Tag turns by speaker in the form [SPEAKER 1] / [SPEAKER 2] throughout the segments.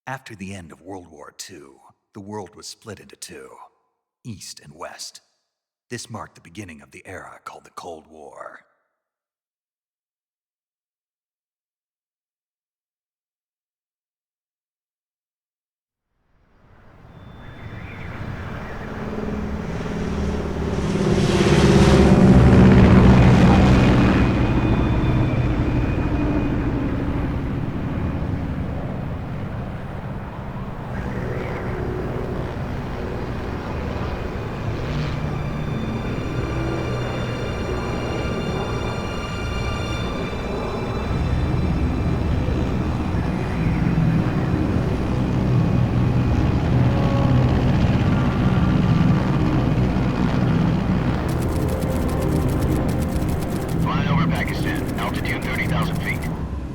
[SPEAKER 1] After the end of World War II, the world was split into two, East and West. This marked the beginning of the era called the Cold War.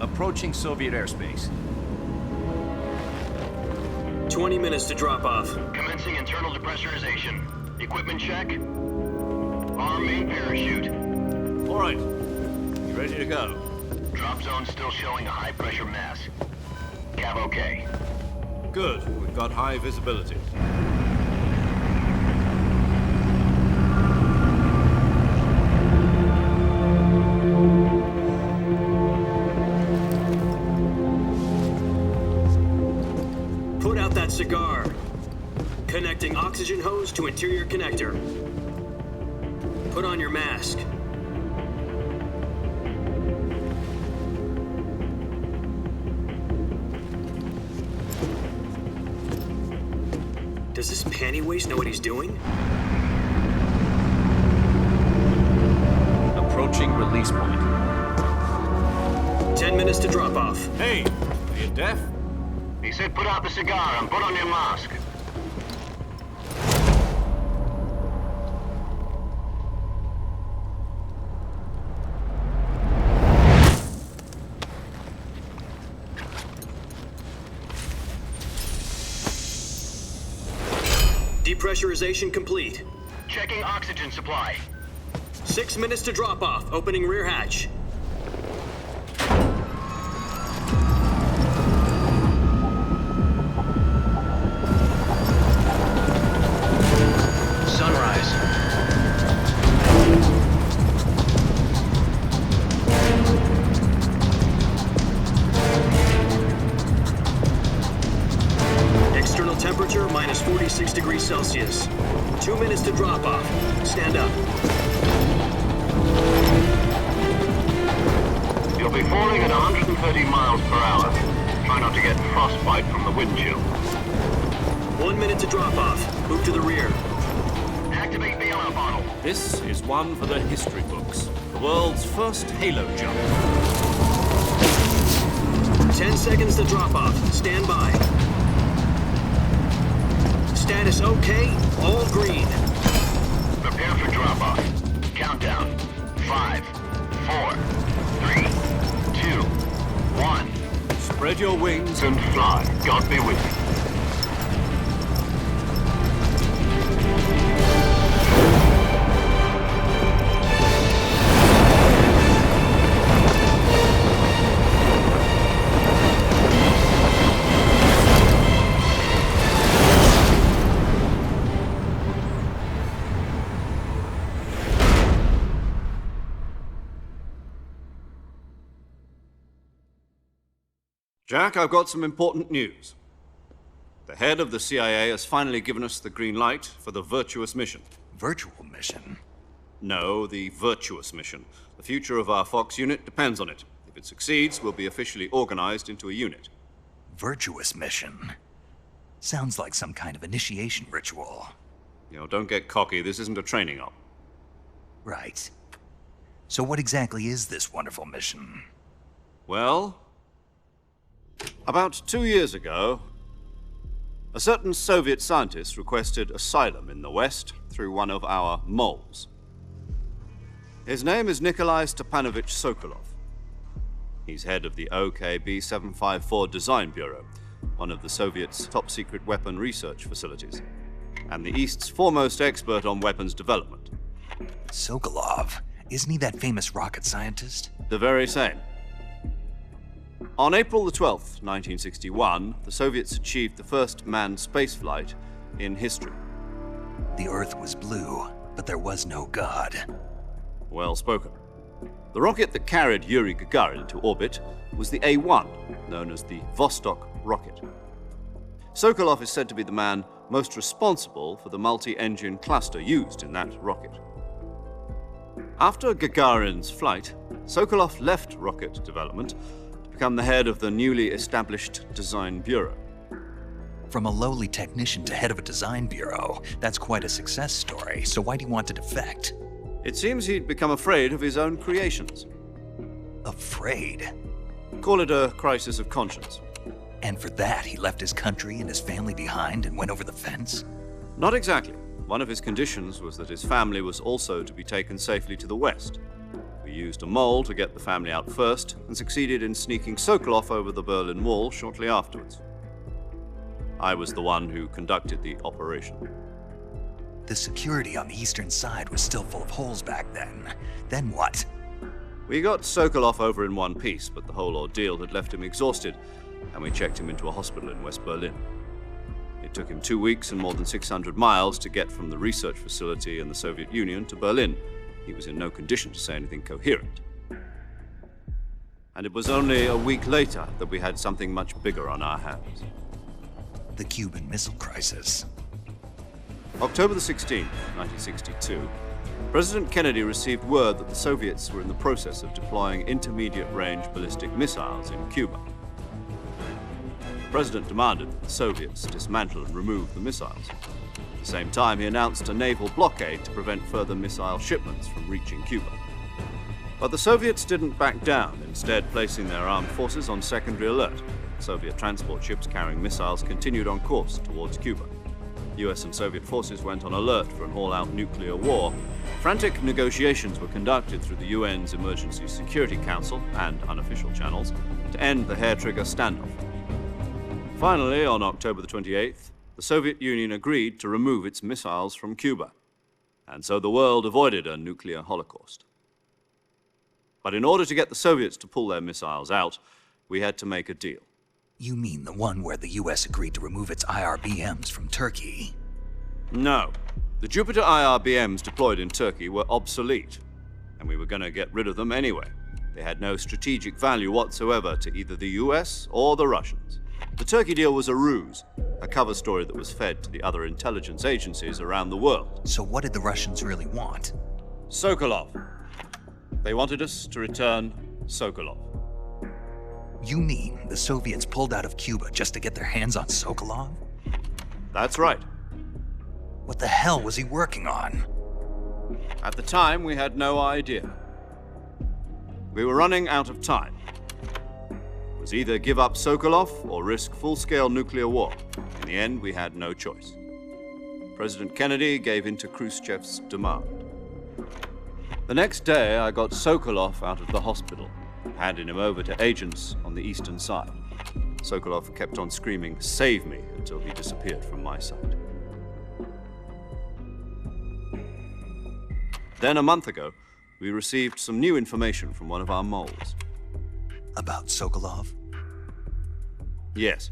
[SPEAKER 2] Approaching Soviet airspace.
[SPEAKER 3] 20 minutes to drop off.
[SPEAKER 4] Commencing internal depressurization. Equipment check. Arm main parachute.
[SPEAKER 2] All right. You ready to go?
[SPEAKER 4] Drop zone still showing a high pressure mass. Cav okay.
[SPEAKER 2] Good. We've got high visibility.
[SPEAKER 3] Cigar. Connecting oxygen hose to interior connector. Put on your mask. Does this panty waste know what he's doing?
[SPEAKER 2] Approaching release point.
[SPEAKER 3] 10 minutes to drop off.
[SPEAKER 2] Hey, are you deaf?
[SPEAKER 4] He said put out the cigar and put on your mask.
[SPEAKER 3] Depressurization complete.
[SPEAKER 4] Checking oxygen supply.
[SPEAKER 3] 6 minutes to drop off. Opening rear hatch. Temperature minus 46 degrees Celsius. 2 minutes to drop off. Stand up.
[SPEAKER 4] You'll be falling at 130 miles per hour. Try not to get frostbite from the wind chill.
[SPEAKER 3] 1 minute to drop off. Move to the rear.
[SPEAKER 4] Activate the yellow bottle.
[SPEAKER 2] This is one for the history books. The world's first halo jump.
[SPEAKER 3] 10 seconds to drop off. Stand by. Status okay, all green.
[SPEAKER 4] Prepare for drop-off. Countdown. 5, 4, 3, 2, 1.
[SPEAKER 2] Spread your wings
[SPEAKER 4] And fly. God be with you.
[SPEAKER 2] Jack, I've got some important news. The head of the CIA has finally given us the green light for the Virtuous mission.
[SPEAKER 1] Virtual mission?
[SPEAKER 2] No, the Virtuous mission. The future of our Fox unit depends on it. If it succeeds, we'll be officially organized into a unit.
[SPEAKER 1] Virtuous mission? Sounds like some kind of initiation ritual.
[SPEAKER 2] You know, don't get cocky. This isn't a training op.
[SPEAKER 1] Right. So what exactly is this wonderful mission?
[SPEAKER 2] Well, about 2 years ago, a certain Soviet scientist requested asylum in the West through one of our moles. His name is Nikolai Sokolov. He's head of the OKB 754 Design Bureau, one of the Soviets' top-secret weapon research facilities, and the East's foremost expert on weapons development.
[SPEAKER 1] Sokolov? Isn't he that famous rocket scientist?
[SPEAKER 2] The very same. On April the 12th, 1961, the Soviets achieved the first manned spaceflight in history.
[SPEAKER 1] The Earth was blue, but there was no God.
[SPEAKER 2] Well spoken. The rocket that carried Yuri Gagarin to orbit was the A-1, known as the Vostok rocket. Sokolov is said to be the man most responsible for the multi-engine cluster used in that rocket. After Gagarin's flight, Sokolov left rocket development to become the head of the newly established Design Bureau.
[SPEAKER 1] From a lowly technician to head of a design bureau, that's quite a success story, so why do you want to defect?
[SPEAKER 2] It seems he'd become afraid of his own creations.
[SPEAKER 1] Afraid?
[SPEAKER 2] Call it a crisis of conscience.
[SPEAKER 1] And for that, he left his country and his family behind and went over the fence?
[SPEAKER 2] Not exactly. One of his conditions was that his family was also to be taken safely to the west. We used a mole to get the family out first and succeeded in sneaking Sokolov over the Berlin Wall shortly afterwards. I was the one who conducted the operation.
[SPEAKER 1] The security on the eastern side was still full of holes back then. Then what?
[SPEAKER 2] We got Sokolov over in one piece, but the whole ordeal had left him exhausted, and we checked him into a hospital in West Berlin. It took him 2 weeks and more than 600 miles to get from the research facility in the Soviet Union to Berlin. He was in no condition to say anything coherent. And it was only a week later that we had something much bigger on our hands.
[SPEAKER 1] The Cuban Missile Crisis.
[SPEAKER 2] October the 16th, 1962, President Kennedy received word that the Soviets were in the process of deploying intermediate-range ballistic missiles in Cuba. The President demanded that the Soviets dismantle and remove the missiles. At the same time, he announced a naval blockade to prevent further missile shipments from reaching Cuba. But the Soviets didn't back down, instead placing their armed forces on secondary alert. Soviet transport ships carrying missiles continued on course towards Cuba. US and Soviet forces went on alert for an all-out nuclear war. Frantic negotiations were conducted through the UN's Emergency Security Council and unofficial channels to end the hair-trigger standoff. Finally, on October the 28th, the Soviet Union agreed to remove its missiles from Cuba, and so the world avoided a nuclear holocaust. But in order to get the Soviets to pull their missiles out, we had to make a deal.
[SPEAKER 1] You mean the one where the US agreed to remove its IRBMs from Turkey?
[SPEAKER 2] No. The Jupiter IRBMs deployed in Turkey were obsolete, and we were going to get rid of them anyway. They had no strategic value whatsoever to either the US or the Russians. The Turkey deal was a ruse, a cover story that was fed to the other intelligence agencies around the world.
[SPEAKER 1] So what did the Russians really want?
[SPEAKER 2] Sokolov. They wanted us to return Sokolov.
[SPEAKER 1] You mean the Soviets pulled out of Cuba just to get their hands on Sokolov?
[SPEAKER 2] That's right.
[SPEAKER 1] What the hell was he working on?
[SPEAKER 2] At the time, we had no idea. We were running out of time. It was either give up Sokolov or risk full-scale nuclear war. In the end, we had no choice. President Kennedy gave in to Khrushchev's demand. The next day, I got Sokolov out of the hospital, handing him over to agents on the eastern side. Sokolov kept on screaming, "Save me," until he disappeared from my sight. Then a month ago, we received some new information from one of our moles.
[SPEAKER 1] About Sokolov?
[SPEAKER 2] Yes.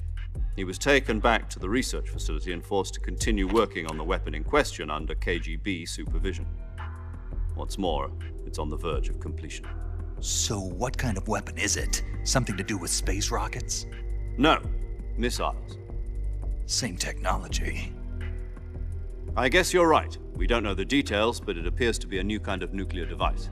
[SPEAKER 2] He was taken back to the research facility and forced to continue working on the weapon in question under KGB supervision. What's more, it's on the verge of completion.
[SPEAKER 1] So what kind of weapon is it? Something to do with space rockets?
[SPEAKER 2] No, missiles.
[SPEAKER 1] Same technology.
[SPEAKER 2] I guess you're right. We don't know the details, but it appears to be a new kind of nuclear device.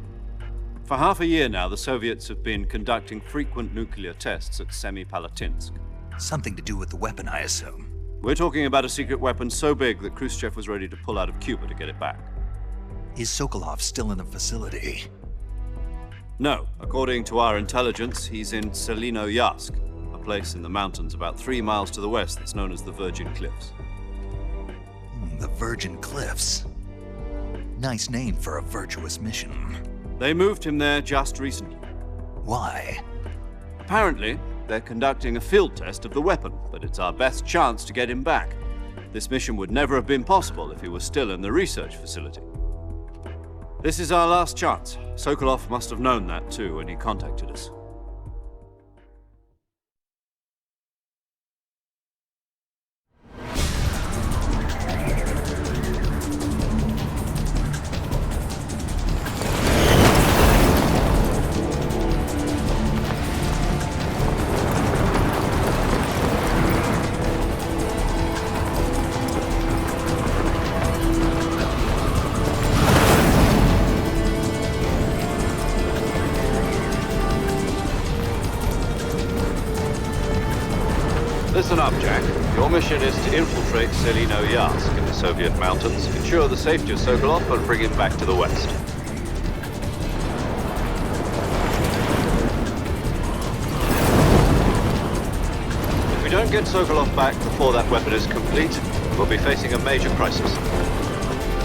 [SPEAKER 2] For half a year now, the Soviets have been conducting frequent nuclear tests at Semipalatinsk.
[SPEAKER 1] Something to do with the weapon, I assume.
[SPEAKER 2] We're talking about a secret weapon so big that Khrushchev was ready to pull out of Cuba to get it back.
[SPEAKER 1] Is Sokolov still in the facility?
[SPEAKER 2] No. According to our intelligence, he's in Selinoyarsk, a place in the mountains about 3 miles to the west that's known as the Virgin Cliffs.
[SPEAKER 1] The Virgin Cliffs. Nice name for a virtuous mission.
[SPEAKER 2] They moved him there just recently.
[SPEAKER 1] Why?
[SPEAKER 2] Apparently, they're conducting a field test of the weapon, but it's our best chance to get him back. This mission would never have been possible if he was still in the research facility. This is our last chance. Sokolov must have known that too when he contacted us. Listen up, Jack. Your mission is to infiltrate Selino-Yarsk in the Soviet mountains, ensure the safety of Sokolov, and bring him back to the West. If we don't get Sokolov back before that weapon is complete, we'll be facing a major crisis.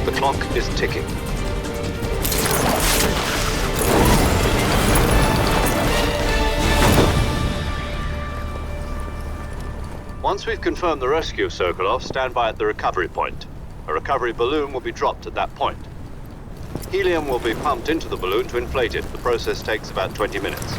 [SPEAKER 2] The clock is ticking. Once we've confirmed the rescue of Sokolov, stand by at the recovery point. A recovery balloon will be dropped at that point. Helium will be pumped into the balloon to inflate it. The process takes about 20 minutes.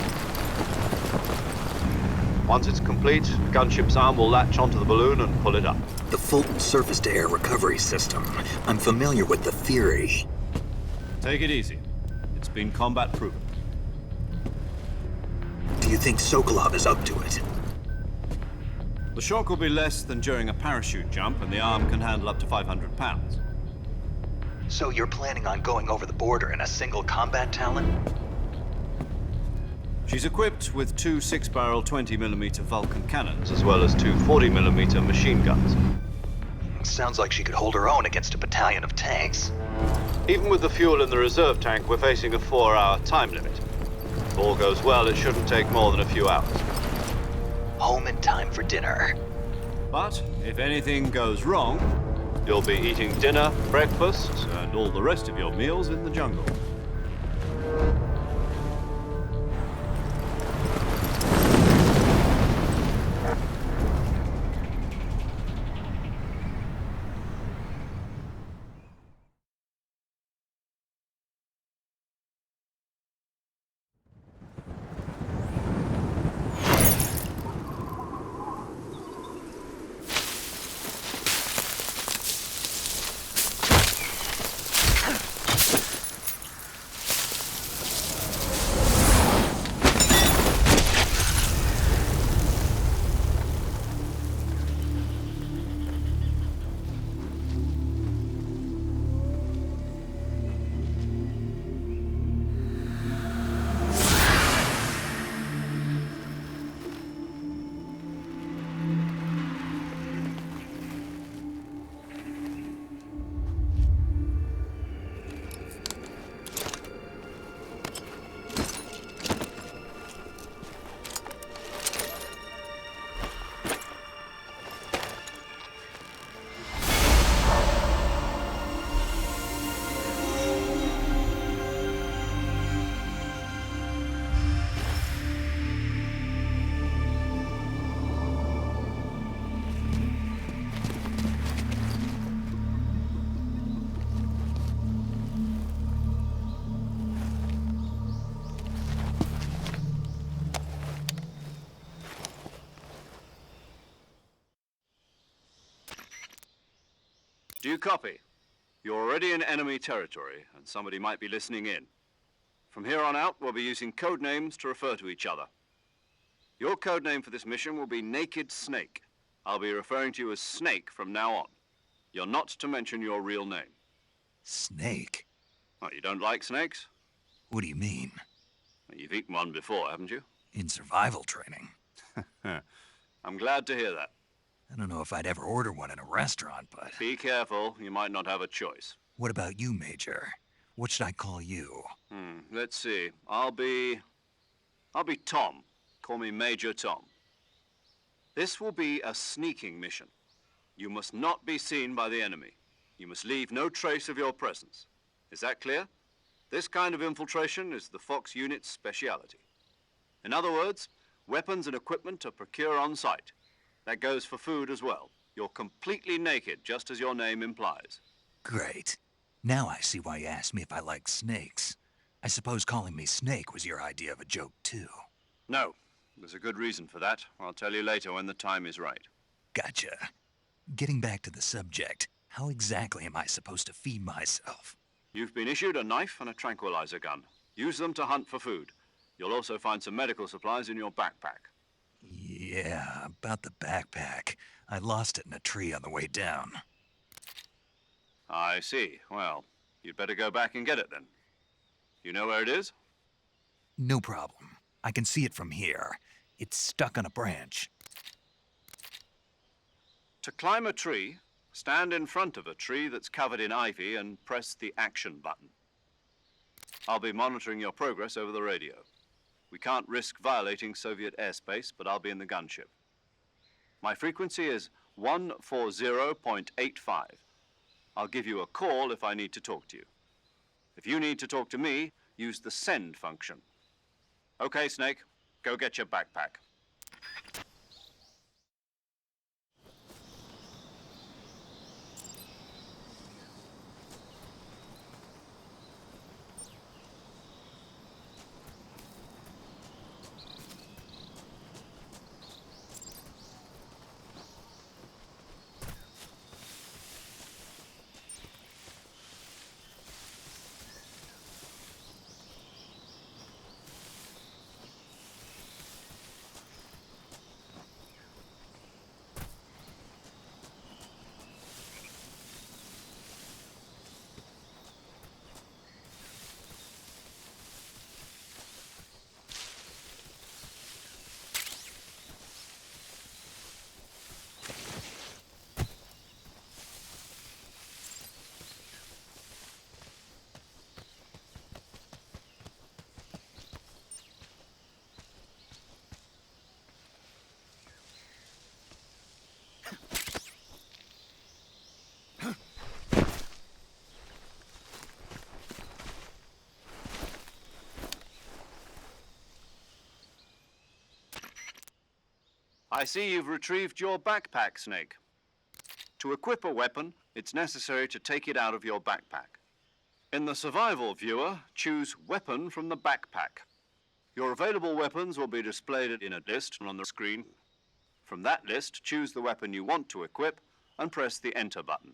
[SPEAKER 2] Once it's complete, the gunship's arm will latch onto the balloon and pull it up.
[SPEAKER 1] The Fulton surface-to-air recovery system. I'm familiar with the theory.
[SPEAKER 2] Take it easy. It's been combat-proven.
[SPEAKER 1] Do you think Sokolov is up to it?
[SPEAKER 2] The shock will be less than during a parachute jump, and the arm can handle up to 500 pounds.
[SPEAKER 1] So you're planning on going over the border in a single combat Talon?
[SPEAKER 2] She's equipped with two 6-barrel 20mm Vulcan cannons, as well as two 40mm machine guns.
[SPEAKER 1] Sounds like she could hold her own against a battalion of tanks.
[SPEAKER 2] Even with the fuel in the reserve tank, we're facing a 4-hour time limit. If all goes well, it shouldn't take more than a few hours.
[SPEAKER 1] Home in time for dinner.
[SPEAKER 2] But if anything goes wrong, you'll be eating dinner, breakfast, and all the rest of your meals in the jungle. Do you copy? You're already in enemy territory, and somebody might be listening in. From here on out, we'll be using code names to refer to each other. Your code name for this mission will be Naked Snake. I'll be referring to you as Snake from now on. You're not to mention your real name.
[SPEAKER 1] Snake?
[SPEAKER 2] Oh, you don't like snakes?
[SPEAKER 1] What do you mean?
[SPEAKER 2] Well, you've eaten one before, haven't you?
[SPEAKER 1] In survival training.
[SPEAKER 2] I'm glad to hear that.
[SPEAKER 1] I don't know if I'd ever order one in a restaurant, but...
[SPEAKER 2] Be careful, you might not have a choice.
[SPEAKER 1] What about you, Major? What should I call you?
[SPEAKER 2] Let's see. I'll be Tom. Call me Major Tom. This will be a sneaking mission. You must not be seen by the enemy. You must leave no trace of your presence. Is that clear? This kind of infiltration is the Fox unit's speciality. In other words, weapons and equipment are procured on site. That goes for food as well. You're completely naked, just as your name implies.
[SPEAKER 1] Great. Now I see why you asked me if I like snakes. I suppose calling me Snake was your idea of a joke, too.
[SPEAKER 2] No. There's a good reason for that. I'll tell you later when the time is right.
[SPEAKER 1] Gotcha. Getting back to the subject, how exactly am I supposed to feed myself?
[SPEAKER 2] You've been issued a knife and a tranquilizer gun. Use them to hunt for food. You'll also find some medical supplies in your backpack.
[SPEAKER 1] Yeah, about the backpack. I lost it in a tree on the way down.
[SPEAKER 2] I see. Well, you'd better go back and get it then. You know where it is?
[SPEAKER 1] No problem. I can see it from here. It's stuck on a branch.
[SPEAKER 2] To climb a tree, stand in front of a tree that's covered in ivy and press the action button. I'll be monitoring your progress over the radio. We can't risk violating Soviet airspace, but I'll be in the gunship. My frequency is 140.85. I'll give you a call if I need to talk to you. If you need to talk to me, use the send function. Okay, Snake, go get your backpack. I see you've retrieved your backpack, Snake. To equip a weapon, it's necessary to take it out of your backpack. In the survival viewer, choose Weapon from the backpack. Your available weapons will be displayed in a list on the screen. From that list, choose the weapon you want to equip and press the Enter button.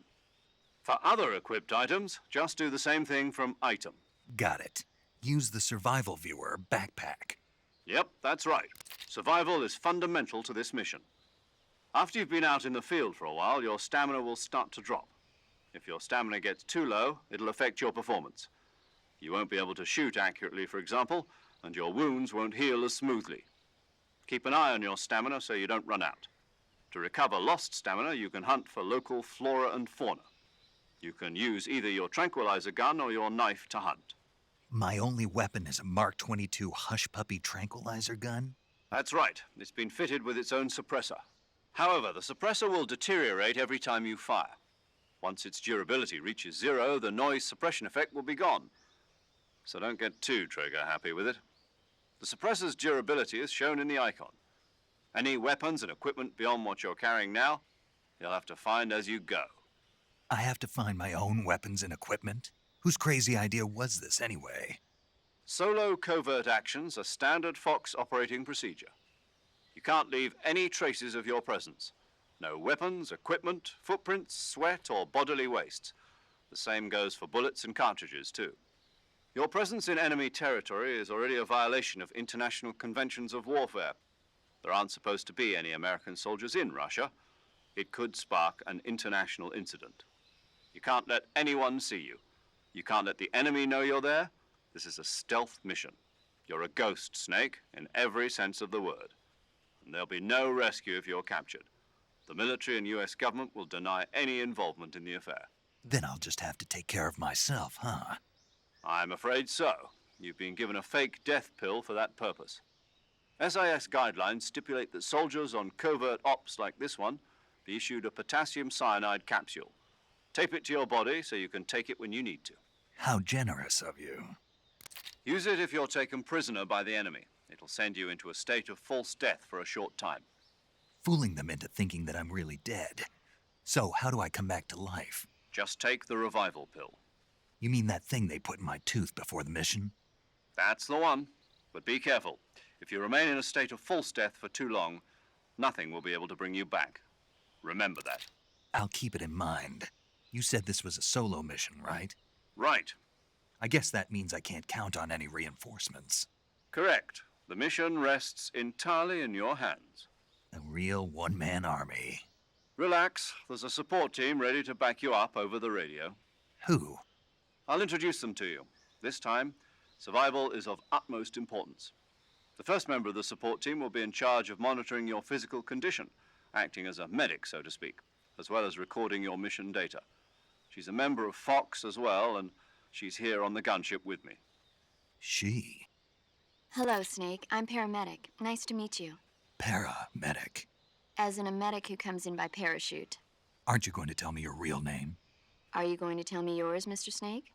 [SPEAKER 2] For other equipped items, just do the same thing from Item.
[SPEAKER 1] Got it. Use the survival viewer backpack.
[SPEAKER 2] Yep, that's right. Survival is fundamental to this mission. After you've been out in the field for a while, your stamina will start to drop. If your stamina gets too low, it'll affect your performance. You won't be able to shoot accurately, for example, and your wounds won't heal as smoothly. Keep an eye on your stamina so you don't run out. To recover lost stamina, you can hunt for local flora and fauna. You can use either your tranquilizer gun or your knife to hunt.
[SPEAKER 1] My only weapon is a Mark 22 Hush Puppy tranquilizer gun?
[SPEAKER 2] That's right. It's been fitted with its own suppressor. However, the suppressor will deteriorate every time you fire. Once its durability reaches 0, the noise suppression effect will be gone. So don't get too trigger happy with it. The suppressor's durability is shown in the icon. Any weapons and equipment beyond what you're carrying now, you'll have to find as you go.
[SPEAKER 1] I have to find my own weapons and equipment? Whose crazy idea was this anyway?
[SPEAKER 2] Solo covert actions are standard Fox operating procedure. You can't leave any traces of your presence. No weapons, equipment, footprints, sweat, or bodily waste. The same goes for bullets and cartridges, too. Your presence in enemy territory is already a violation of international conventions of warfare. There aren't supposed to be any American soldiers in Russia. It could spark an international incident. You can't let anyone see you. You can't let the enemy know you're there. This is a stealth mission. You're a ghost, Snake, in every sense of the word. And there'll be no rescue if you're captured. The military and US government will deny any involvement in the affair.
[SPEAKER 1] Then I'll just have to take care of myself, huh?
[SPEAKER 2] I'm afraid so. You've been given a fake death pill for that purpose. SIS guidelines stipulate that soldiers on covert ops like this one be issued a potassium cyanide capsule. Tape it to your body so you can take it when you need to.
[SPEAKER 1] How generous of you.
[SPEAKER 2] Use it if you're taken prisoner by the enemy. It'll send you into a state of false death for a short time.
[SPEAKER 1] Fooling them into thinking that I'm really dead. So how do I come back to life?
[SPEAKER 2] Just take the revival pill.
[SPEAKER 1] You mean that thing they put in my tooth before the mission?
[SPEAKER 2] That's the one. But be careful. If you remain in a state of false death for too long, nothing will be able to bring you back. Remember that.
[SPEAKER 1] I'll keep it in mind. You said this was a solo mission, right?
[SPEAKER 2] Right.
[SPEAKER 1] I guess that means I can't count on any reinforcements.
[SPEAKER 2] Correct. The mission rests entirely in your hands.
[SPEAKER 1] A real one-man army.
[SPEAKER 2] Relax. There's a support team ready to back you up over the radio.
[SPEAKER 1] Who?
[SPEAKER 2] I'll introduce them to you. This time, survival is of utmost importance. The first member of the support team will be in charge of monitoring your physical condition, acting as a medic, so to speak. as well as recording your mission data. She's a member of Fox as well, and she's here on the gunship with me.
[SPEAKER 1] She?
[SPEAKER 5] Hello, Snake. I'm paramedic. Nice to meet you.
[SPEAKER 1] Paramedic.
[SPEAKER 5] As in a medic who comes in by parachute.
[SPEAKER 1] Aren't you going to tell me your real name?
[SPEAKER 5] Are you going to tell me yours, Mr. Snake?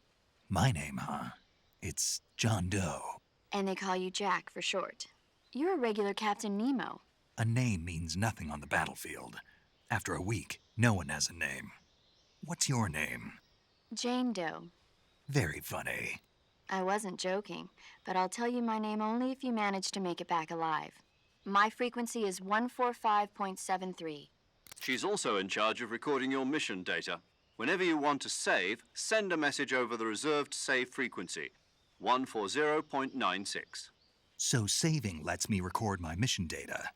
[SPEAKER 1] My name, huh? It's John Doe.
[SPEAKER 5] And they call you Jack for short. You're a regular Captain Nemo.
[SPEAKER 1] A name means nothing on the battlefield. After a week, no one has a name. What's your name?
[SPEAKER 5] Jane Doe.
[SPEAKER 1] Very funny.
[SPEAKER 5] I wasn't joking, but I'll tell you my name only if you manage to make it back alive. My frequency is 145.73.
[SPEAKER 2] She's also in charge of recording your mission data. Whenever you want to save, send a message over the reserved save frequency, 140.96.
[SPEAKER 1] So saving lets me record my mission data.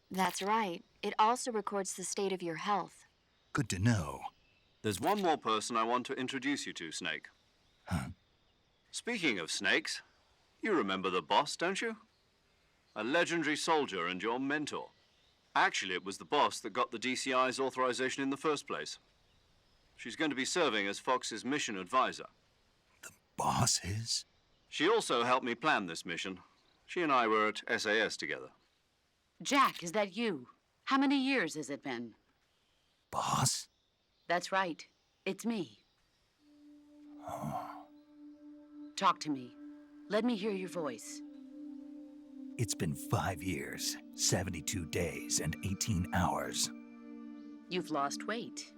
[SPEAKER 5] That's right. It also records the state of your health.
[SPEAKER 1] Good to know.
[SPEAKER 2] There's one more person I want to introduce you to, Snake.
[SPEAKER 1] Huh?
[SPEAKER 2] Speaking of snakes, you remember the boss, don't you? A legendary soldier and your mentor. Actually, it was the boss that got the DCI's authorization in the first place. She's going to be serving as Fox's mission advisor.
[SPEAKER 1] The boss is?
[SPEAKER 2] She also helped me plan this mission. She and I were at SAS together.
[SPEAKER 6] Jack, is that you? How many years has it been?
[SPEAKER 1] Boss?
[SPEAKER 6] That's right. It's me.
[SPEAKER 1] Oh.
[SPEAKER 6] Talk to me. Let me hear your voice.
[SPEAKER 1] It's been 5 years, 72 days, and 18 hours.
[SPEAKER 6] You've lost weight.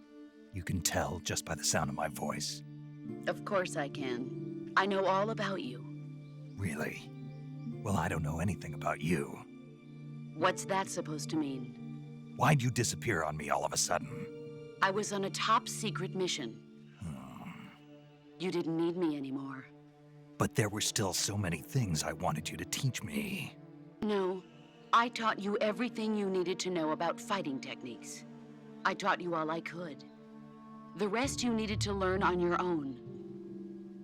[SPEAKER 1] You can tell just by the sound of my voice.
[SPEAKER 6] Of course I can. I know all about you.
[SPEAKER 1] Really? Well, I don't know anything about you.
[SPEAKER 6] What's that supposed to mean?
[SPEAKER 1] Why'd you disappear on me all of a sudden?
[SPEAKER 6] I was on a top-secret mission. You didn't need me anymore.
[SPEAKER 1] But there were still so many things I wanted you to teach me.
[SPEAKER 6] No, I taught you everything you needed to know about fighting techniques. I taught you all I could. The rest you needed to learn on your own.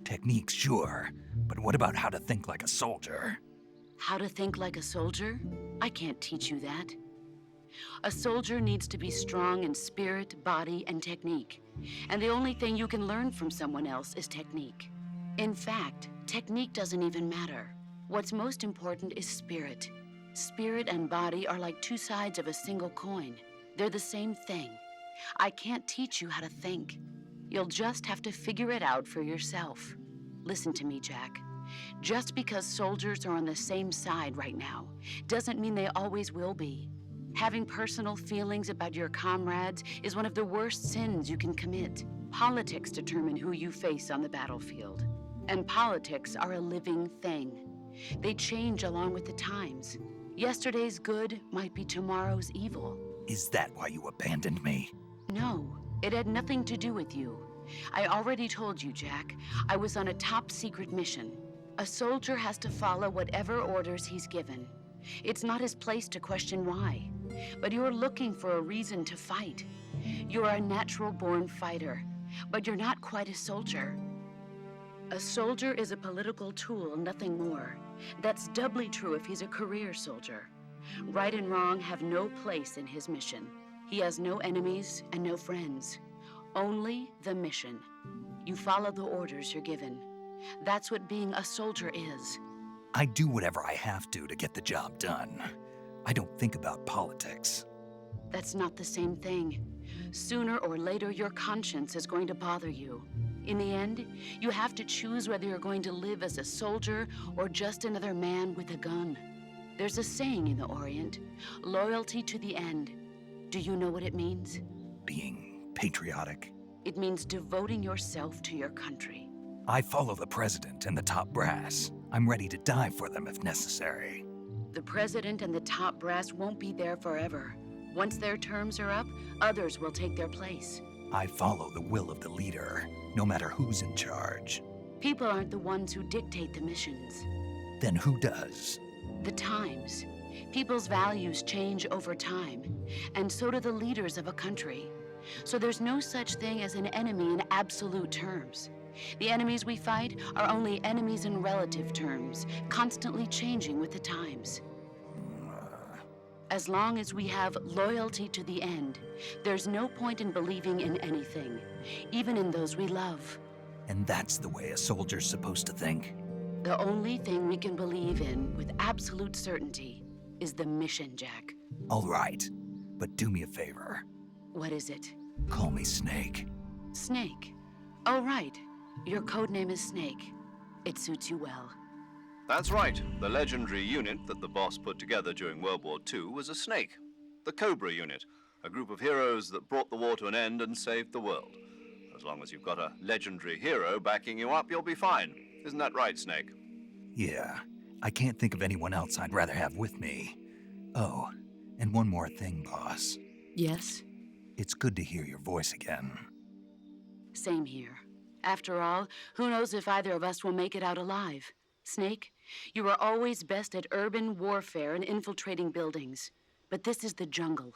[SPEAKER 1] Techniques, sure. But what about how to think like a soldier?
[SPEAKER 6] How to think like a soldier? I can't teach you that. A soldier needs to be strong in spirit, body, and technique. And the only thing you can learn from someone else is technique. In fact, technique doesn't even matter. What's most important is spirit. Spirit and body are like two sides of a single coin. They're the same thing. I can't teach you how to think. You'll just have to figure it out for yourself. Listen to me, Jack. Just because soldiers are on the same side right now doesn't mean they always will be. Having personal feelings about your comrades is one of the worst sins you can commit. Politics determine who you face on the battlefield. And politics are a living thing. They change along with the times. Yesterday's good might be tomorrow's evil.
[SPEAKER 1] Is that why you abandoned me?
[SPEAKER 6] No, it had nothing to do with you. I already told you, Jack. I was on a top-secret mission. A soldier has to follow whatever orders he's given. It's not his place to question why. But you're looking for a reason to fight. You're a natural-born fighter, but you're not quite a soldier. A soldier is a political tool, nothing more. That's doubly true if he's a career soldier. Right and wrong have no place in his mission. He has no enemies and no friends. Only the mission. You follow the orders you're given. That's what being a soldier is.
[SPEAKER 1] I do whatever I have to get the job done. I don't think about politics.
[SPEAKER 6] That's not the same thing. Sooner or later, your conscience is going to bother you. In the end, you have to choose whether you're going to live as a soldier or just another man with a gun. There's a saying in the Orient, loyalty to the end. Do you know what it means?
[SPEAKER 1] Being patriotic.
[SPEAKER 6] It means devoting yourself to your country.
[SPEAKER 1] I follow the president and the top brass. I'm ready to die for them if necessary.
[SPEAKER 6] The president and the top brass won't be there forever. Once their terms are up, others will take their place.
[SPEAKER 1] I follow the will of the leader, no matter who's in charge.
[SPEAKER 6] People aren't the ones who dictate the missions.
[SPEAKER 1] Then who does?
[SPEAKER 6] The times. People's values change over time, and so do the leaders of a country. So there's no such thing as an enemy in absolute terms. The enemies we fight are only enemies in relative terms, constantly changing with the times. As long as we have loyalty to the end, there's no point in believing in anything, even in those we love.
[SPEAKER 1] And that's the way a soldier's supposed to think?
[SPEAKER 6] The only thing we can believe in with absolute certainty is the mission, Jack.
[SPEAKER 1] All right, but do me a favor.
[SPEAKER 6] What is it?
[SPEAKER 1] Call me Snake.
[SPEAKER 6] Snake. Oh, right. Your codename is Snake. It suits you well.
[SPEAKER 2] That's right. The legendary unit that the boss put together during World War II was a snake. The Cobra unit, a group of heroes that brought the war to an end and saved the world. As long as you've got a legendary hero backing you up, you'll be fine. Isn't that right, Snake?
[SPEAKER 1] Yeah, I can't think of anyone else I'd rather have with me. Oh, and one more thing, boss.
[SPEAKER 6] Yes?
[SPEAKER 1] It's good to hear your voice again.
[SPEAKER 6] Same here. After all, who knows if either of us will make it out alive? Snake, you are always best at urban warfare and infiltrating buildings. But this is the jungle.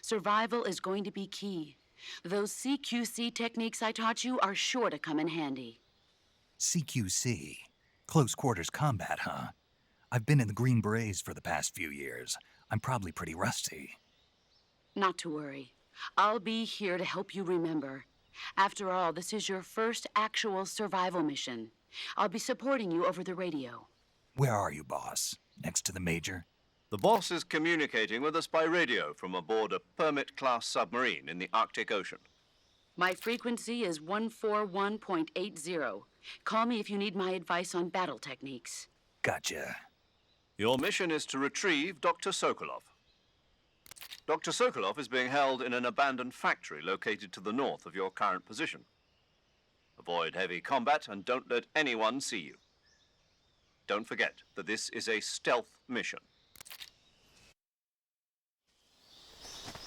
[SPEAKER 6] Survival is going to be key. Those CQC techniques I taught you are sure to come in handy.
[SPEAKER 1] CQC? Close quarters combat, huh? I've been in the Green Berets for the past few years. I'm probably pretty rusty.
[SPEAKER 6] Not to worry. I'll be here to help you remember. After all, this is your first actual survival mission. I'll be supporting you over the radio.
[SPEAKER 1] Where are you, boss? Next to the Major?
[SPEAKER 2] The boss is communicating with us by radio from aboard a Permit-class submarine in the Arctic Ocean.
[SPEAKER 6] My frequency is 141.80. Call me if you need my advice on battle techniques.
[SPEAKER 1] Gotcha.
[SPEAKER 2] Your mission is to retrieve Dr. Sokolov. Dr. Sokolov is being held in an abandoned factory located to the north of your current position. Avoid heavy combat and don't let anyone see you. Don't forget that this is a stealth mission.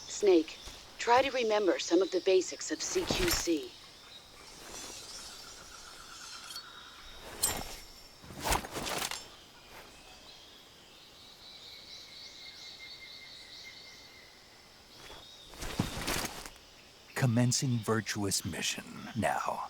[SPEAKER 6] Snake, try to remember some of the basics of CQC.
[SPEAKER 1] Commencing virtuous mission now.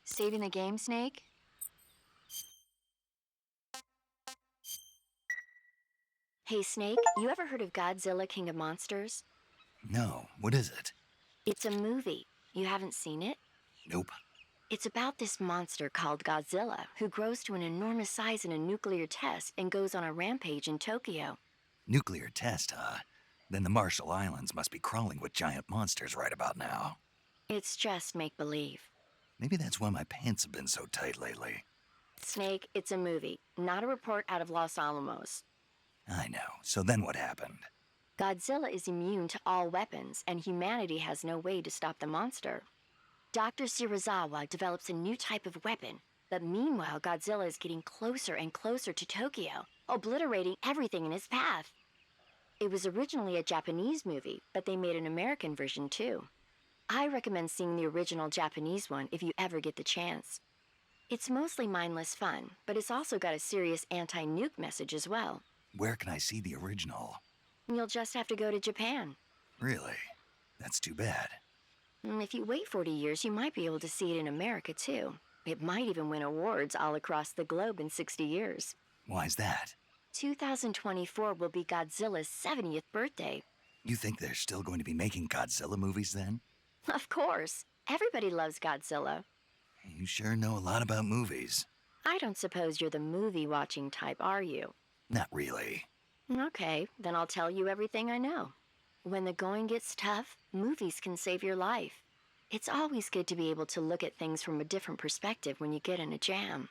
[SPEAKER 5] Saving the game, Snake? Hey, Snake, you ever heard of Godzilla, King of Monsters?
[SPEAKER 1] No, what is it?
[SPEAKER 5] It's a movie. You haven't seen it?
[SPEAKER 1] Nope.
[SPEAKER 5] It's about this monster called Godzilla, who grows to an enormous size in a nuclear test and goes on a rampage in Tokyo.
[SPEAKER 1] Nuclear test, huh? Then the Marshall Islands must be crawling with giant monsters right about now.
[SPEAKER 5] It's just make-believe.
[SPEAKER 1] Maybe that's why my pants have been so tight lately.
[SPEAKER 5] Snake, it's a movie, not a report out of Los Alamos.
[SPEAKER 1] I know. So then what happened?
[SPEAKER 5] Godzilla is immune to all weapons, and humanity has no way to stop the monster. Dr. Shirazawa develops a new type of weapon, but meanwhile Godzilla is getting closer and closer to Tokyo, obliterating everything in his path. It was originally a Japanese movie, but they made an American version too. I recommend seeing the original Japanese one if you ever get the chance. It's mostly mindless fun, but it's also got a serious anti-nuke message as well.
[SPEAKER 1] Where can I see the original?
[SPEAKER 5] You'll just have to go to Japan.
[SPEAKER 1] Really? That's too bad.
[SPEAKER 5] If you wait 40 years, you might be able to see it in America, too. It might even win awards all across the globe in 60 years.
[SPEAKER 1] Why's that?
[SPEAKER 5] 2024 will be Godzilla's 70th birthday.
[SPEAKER 1] You think they're still going to be making Godzilla movies then?
[SPEAKER 5] Of course. Everybody loves Godzilla.
[SPEAKER 1] You sure know a lot about movies.
[SPEAKER 5] I don't suppose you're the movie-watching type, are you?
[SPEAKER 1] Not really.
[SPEAKER 5] Okay, then I'll tell you everything I know. When the going gets tough, movies can save your life. It's always good to be able to look at things from a different perspective when you get in a jam.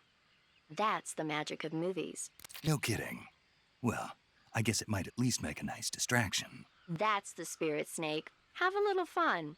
[SPEAKER 5] That's the magic of movies.
[SPEAKER 1] No kidding. Well, I guess it might at least make a nice distraction.
[SPEAKER 5] That's the spirit, Snake. Have a little fun.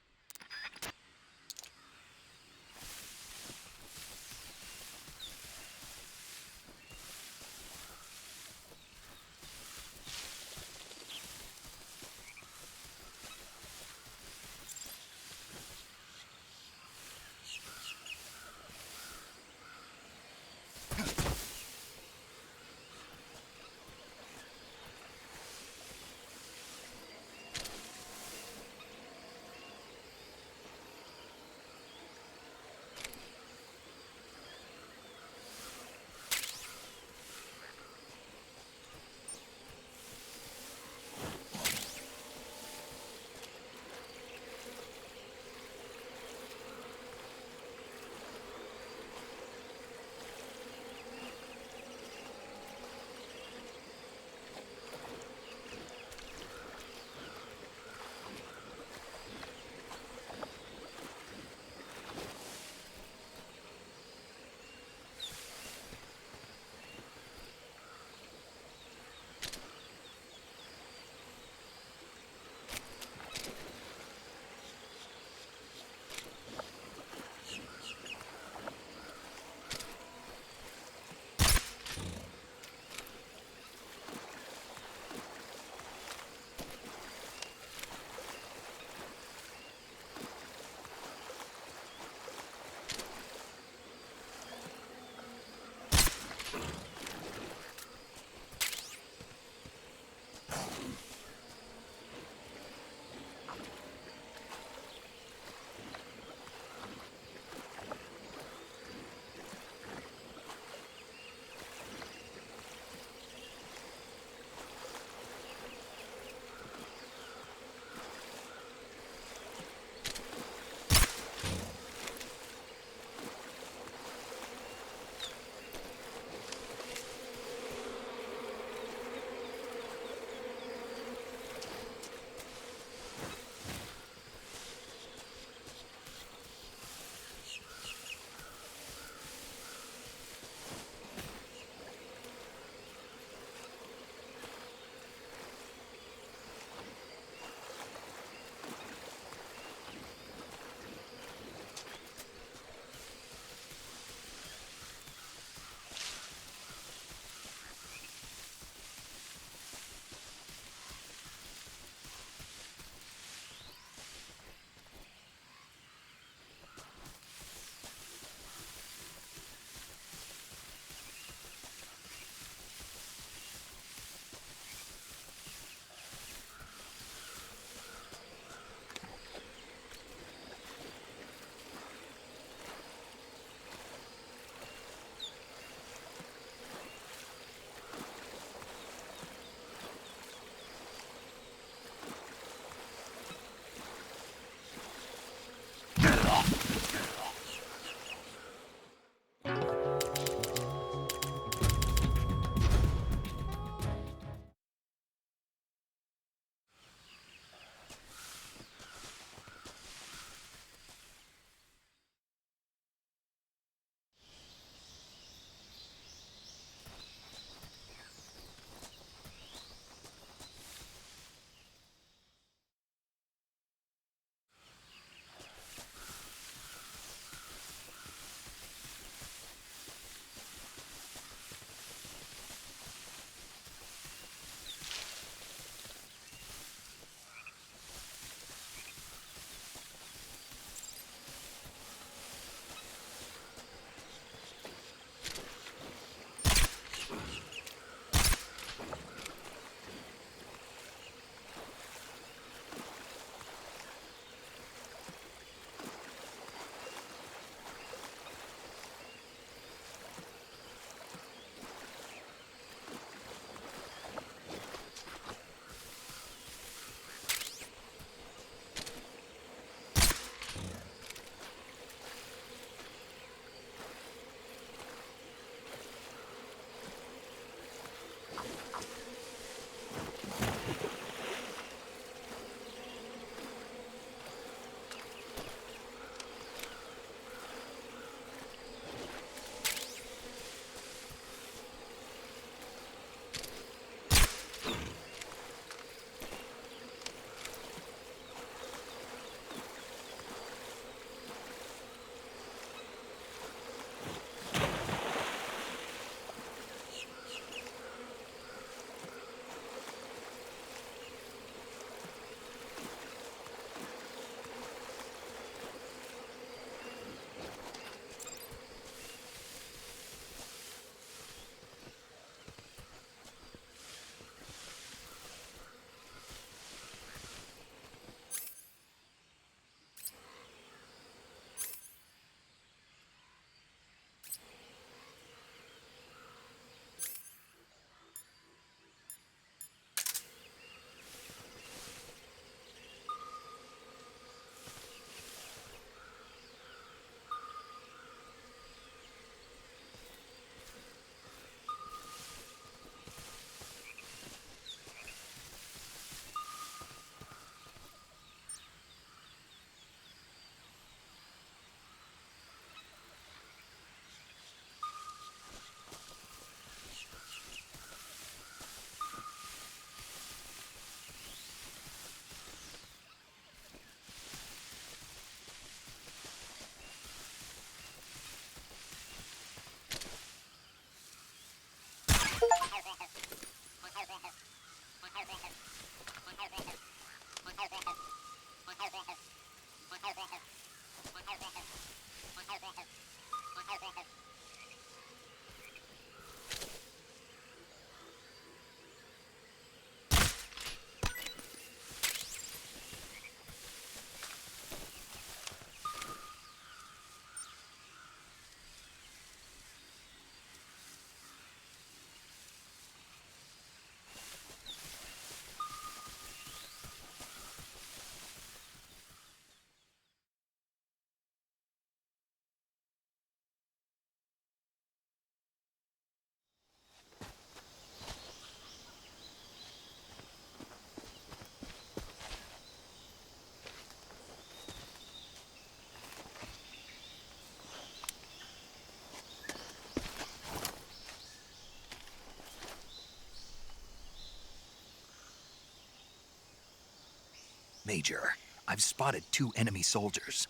[SPEAKER 1] Major, I've spotted 2 enemy soldiers.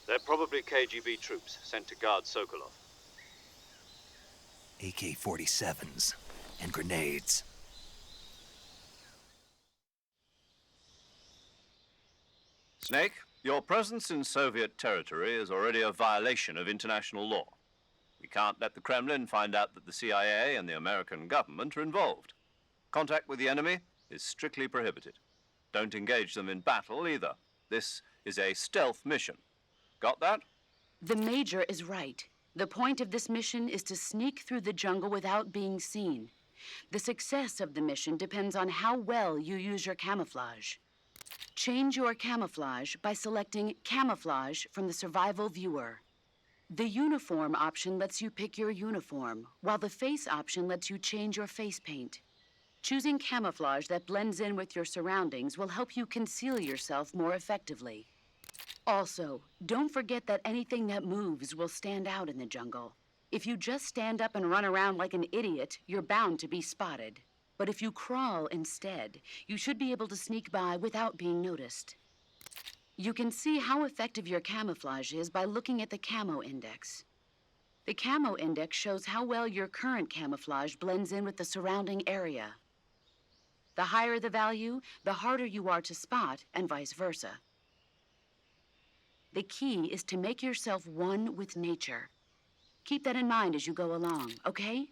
[SPEAKER 2] They're probably KGB troops sent to guard Sokolov.
[SPEAKER 1] AK-47s and grenades.
[SPEAKER 2] Snake, your presence in Soviet territory is already a violation of international law. We can't let the Kremlin find out that the CIA and the American government are involved. Contact with the enemy is strictly prohibited. Don't engage them in battle either. This is a stealth mission. Got that?
[SPEAKER 6] The Major is right. The point of this mission is to sneak through the jungle without being seen. The success of the mission depends on how well you use your camouflage. Change your camouflage by selecting Camouflage from the Survival Viewer. The Uniform option lets you pick your uniform, while the Face option lets you change your face paint. Choosing camouflage that blends in with your surroundings will help you conceal yourself more effectively. Also, don't forget that anything that moves will stand out in the jungle. If you just stand up and run around like an idiot, you're bound to be spotted. But if you crawl instead, you should be able to sneak by without being noticed. You can see how effective your camouflage is by looking at the Camo Index. The Camo Index shows how well your current camouflage blends in with the surrounding area. The higher the value, the harder you are to spot, and vice versa. The key is to make yourself one with nature. Keep that in mind as you go along, okay?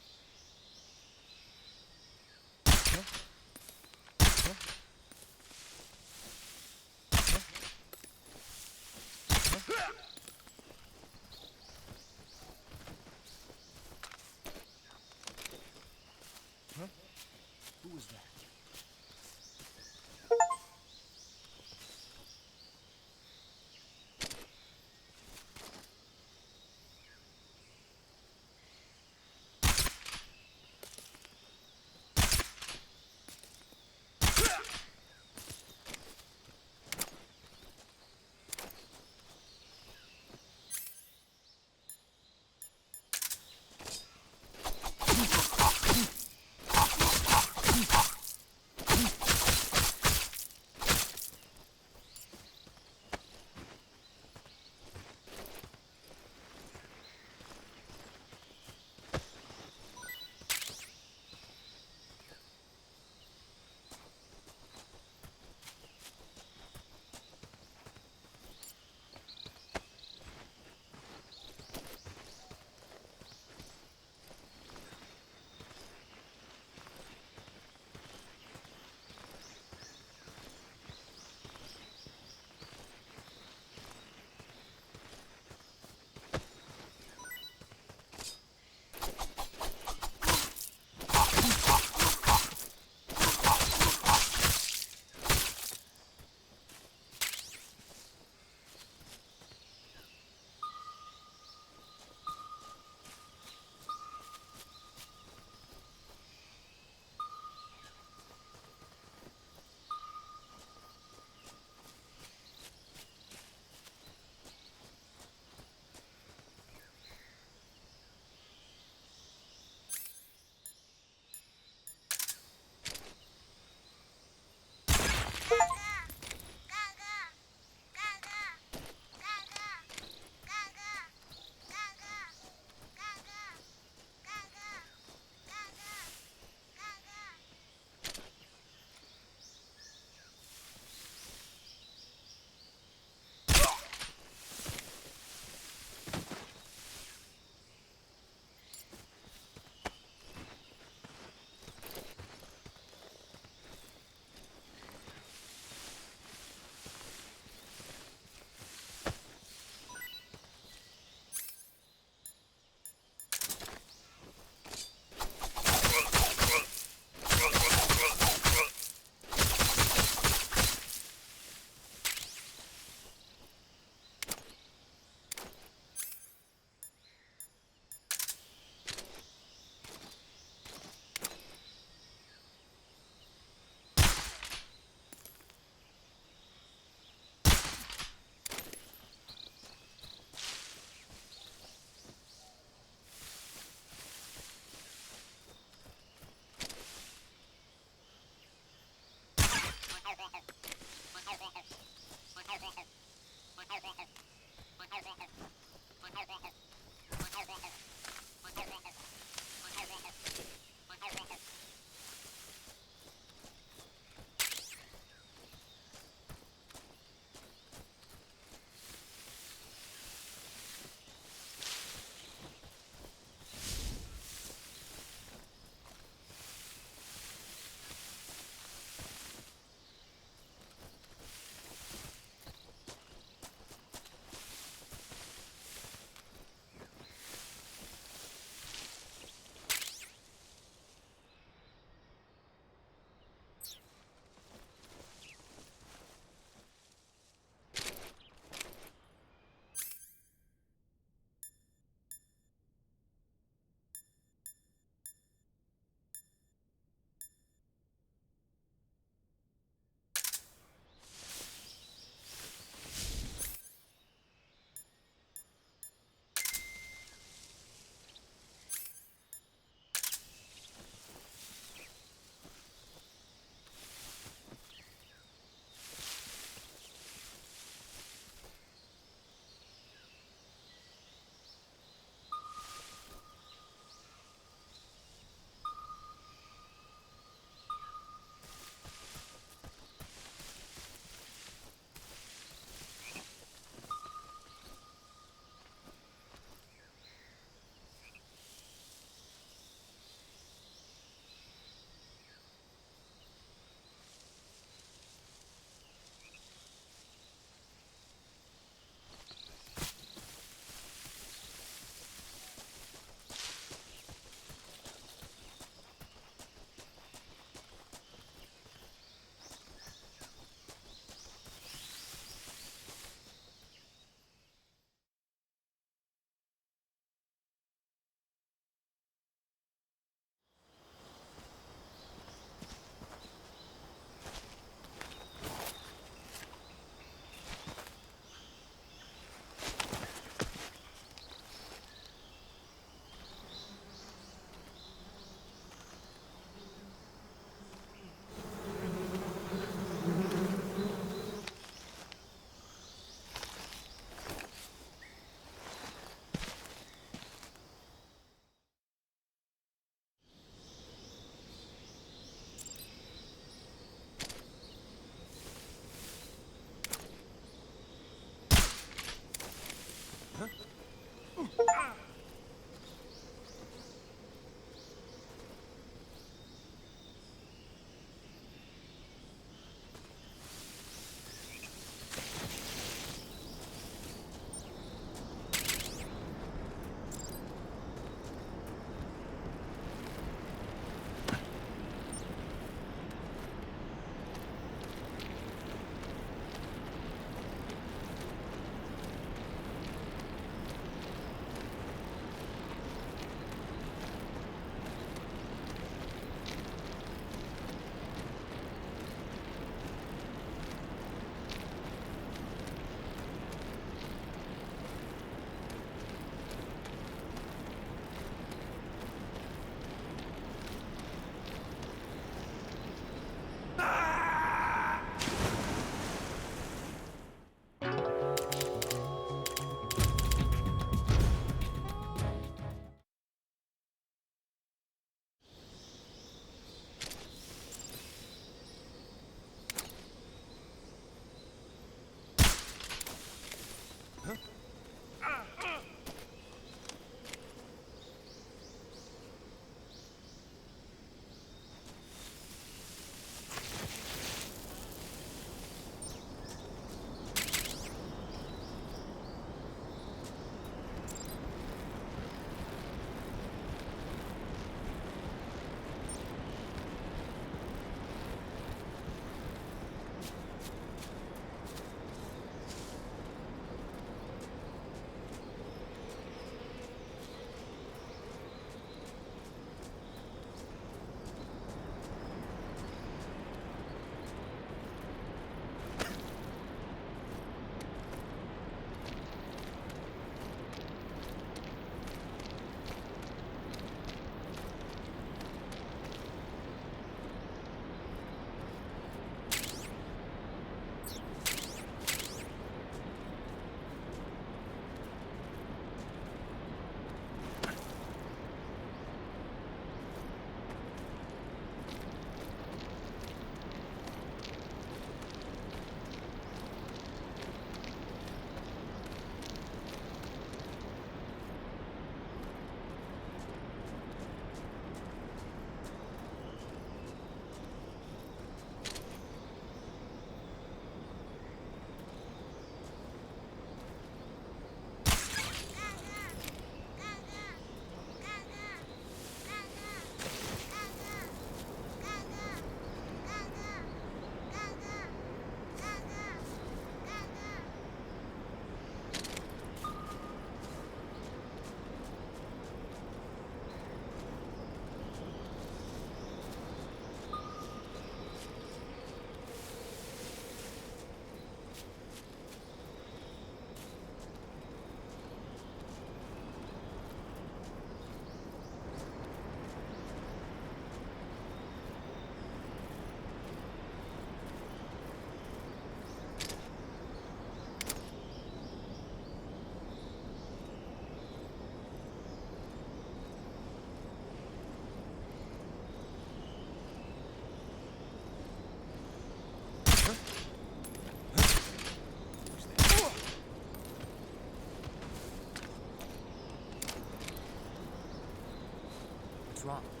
[SPEAKER 7] What's wrong?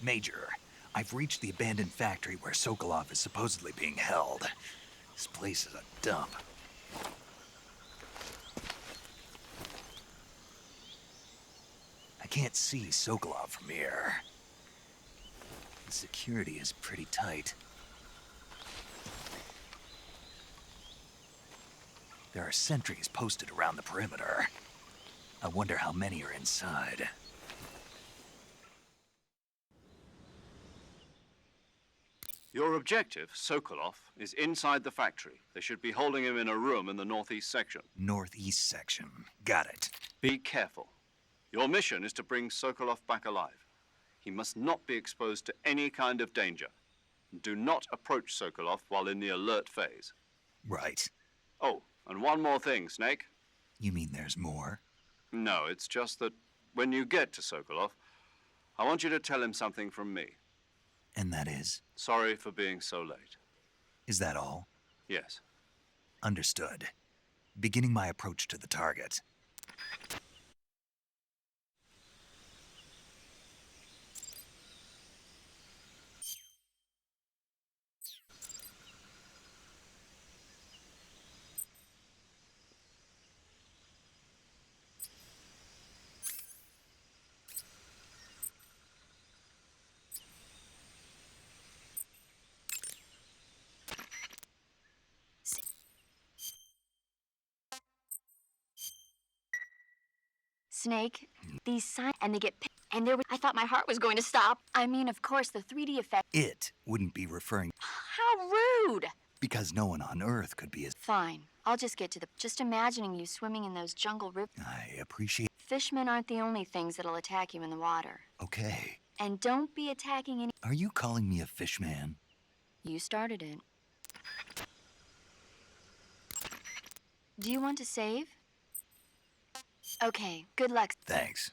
[SPEAKER 1] Major, I've reached the abandoned factory where Sokolov is supposedly being held. This place is a dump. I can't see Sokolov from here. The security is pretty tight. There are sentries posted around the perimeter. I wonder how many are inside.
[SPEAKER 2] Your objective, Sokolov, is inside the factory. They should be holding him in a room in the northeast section.
[SPEAKER 1] Northeast section. Got it.
[SPEAKER 2] Be careful. Your mission is to bring Sokolov back alive. He must not be exposed to any kind of danger. Do not approach Sokolov while in the alert phase.
[SPEAKER 1] Right.
[SPEAKER 2] Oh, and one more thing, Snake.
[SPEAKER 1] You mean there's more?
[SPEAKER 2] No, it's just that when you get to Sokolov, I want you to tell him something from me.
[SPEAKER 1] And that is?
[SPEAKER 2] Sorry for being so late.
[SPEAKER 1] Is that all?
[SPEAKER 2] Yes.
[SPEAKER 1] Understood. Beginning my approach to the target.
[SPEAKER 5] Snake, these signs, and they get and there was, I thought my heart was going to stop. I mean, of course, the 3D effect.
[SPEAKER 1] It wouldn't be referring...
[SPEAKER 5] How rude!
[SPEAKER 1] Because no one on Earth could be as...
[SPEAKER 5] Fine, I'll just get to the... Just imagining you swimming in those jungle rivers.
[SPEAKER 1] I appreciate...
[SPEAKER 5] Fishmen aren't the only things that'll attack you in the water.
[SPEAKER 1] Okay.
[SPEAKER 5] And don't be attacking any...
[SPEAKER 1] Are you calling me a fishman?
[SPEAKER 5] You started it. Do you want to save? Okay, good luck.
[SPEAKER 1] Thanks.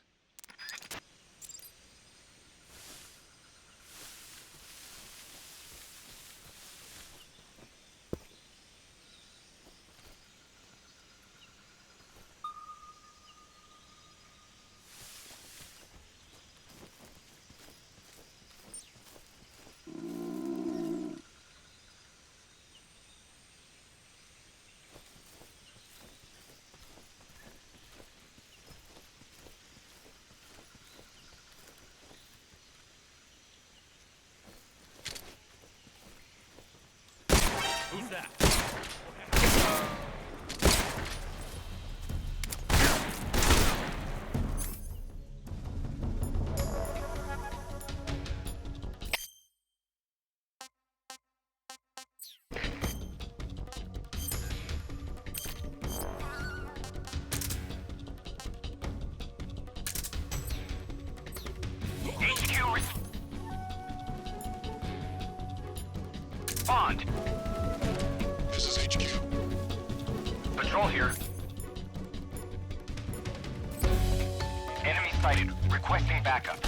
[SPEAKER 4] Patrol here. Enemy sighted. Requesting backup.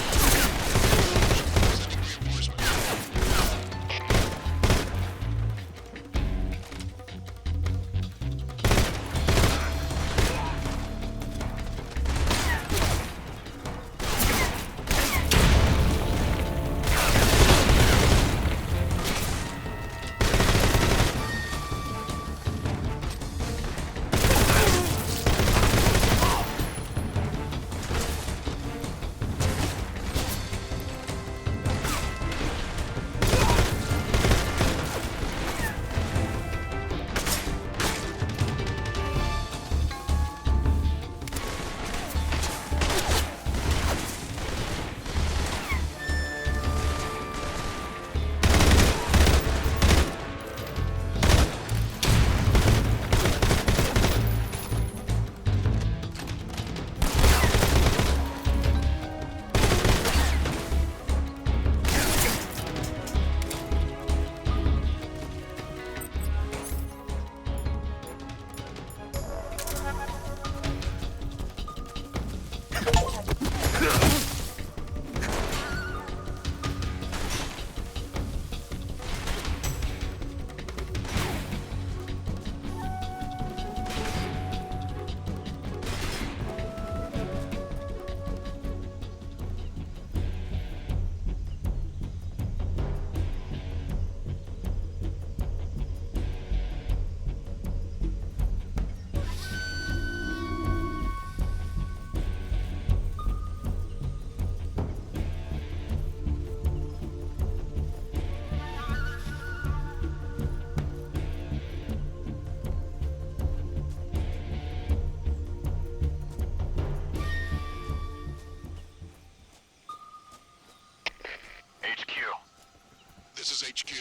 [SPEAKER 7] HQ.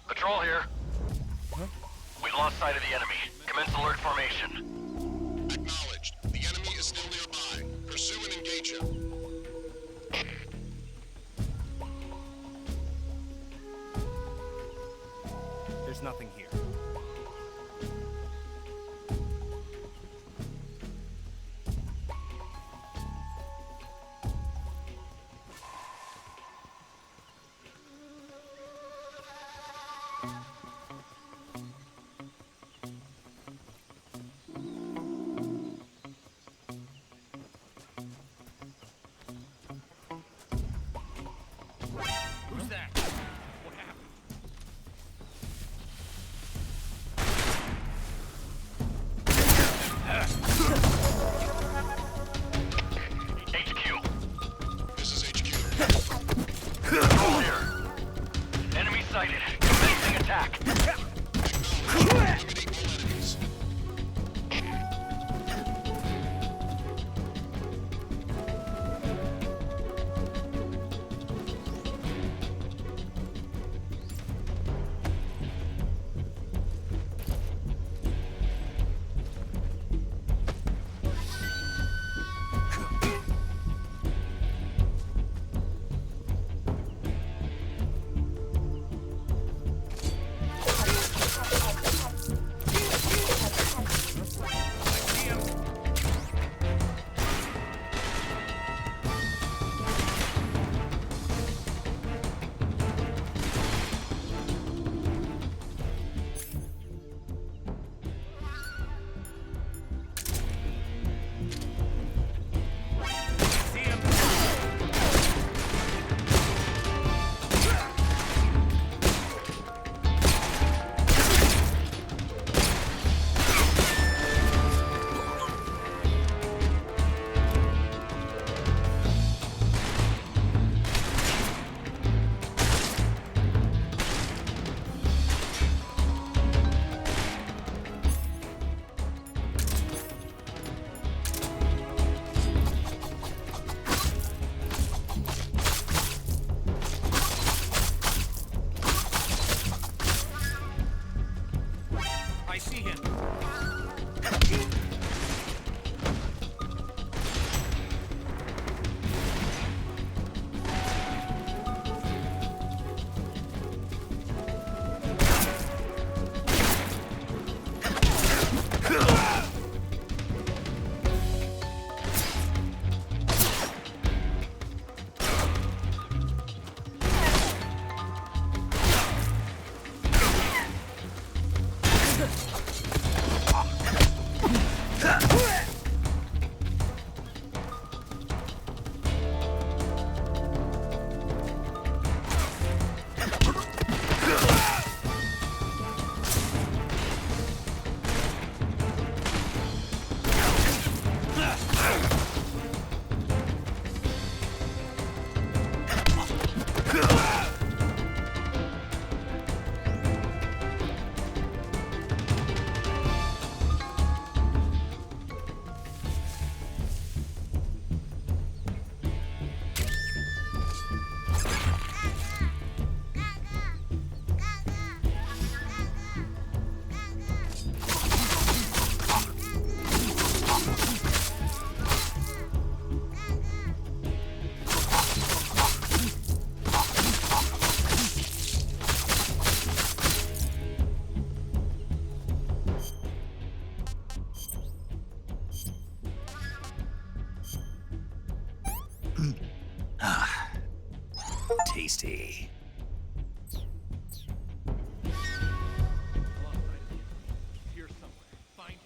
[SPEAKER 4] Patrol here. We lost sight of the enemy. Commence alert formation.
[SPEAKER 7] Acknowledged. The enemy is still nearby. Pursue and engage him.
[SPEAKER 8] There's nothing here. Who's that? What happened?
[SPEAKER 4] HQ.
[SPEAKER 7] This is HQ.
[SPEAKER 4] Patrol here. Enemy sighted. Commencing attack.
[SPEAKER 7] Eliminate all enemies.
[SPEAKER 8] I see him.
[SPEAKER 1] tasty.
[SPEAKER 8] Here somewhere. Find him.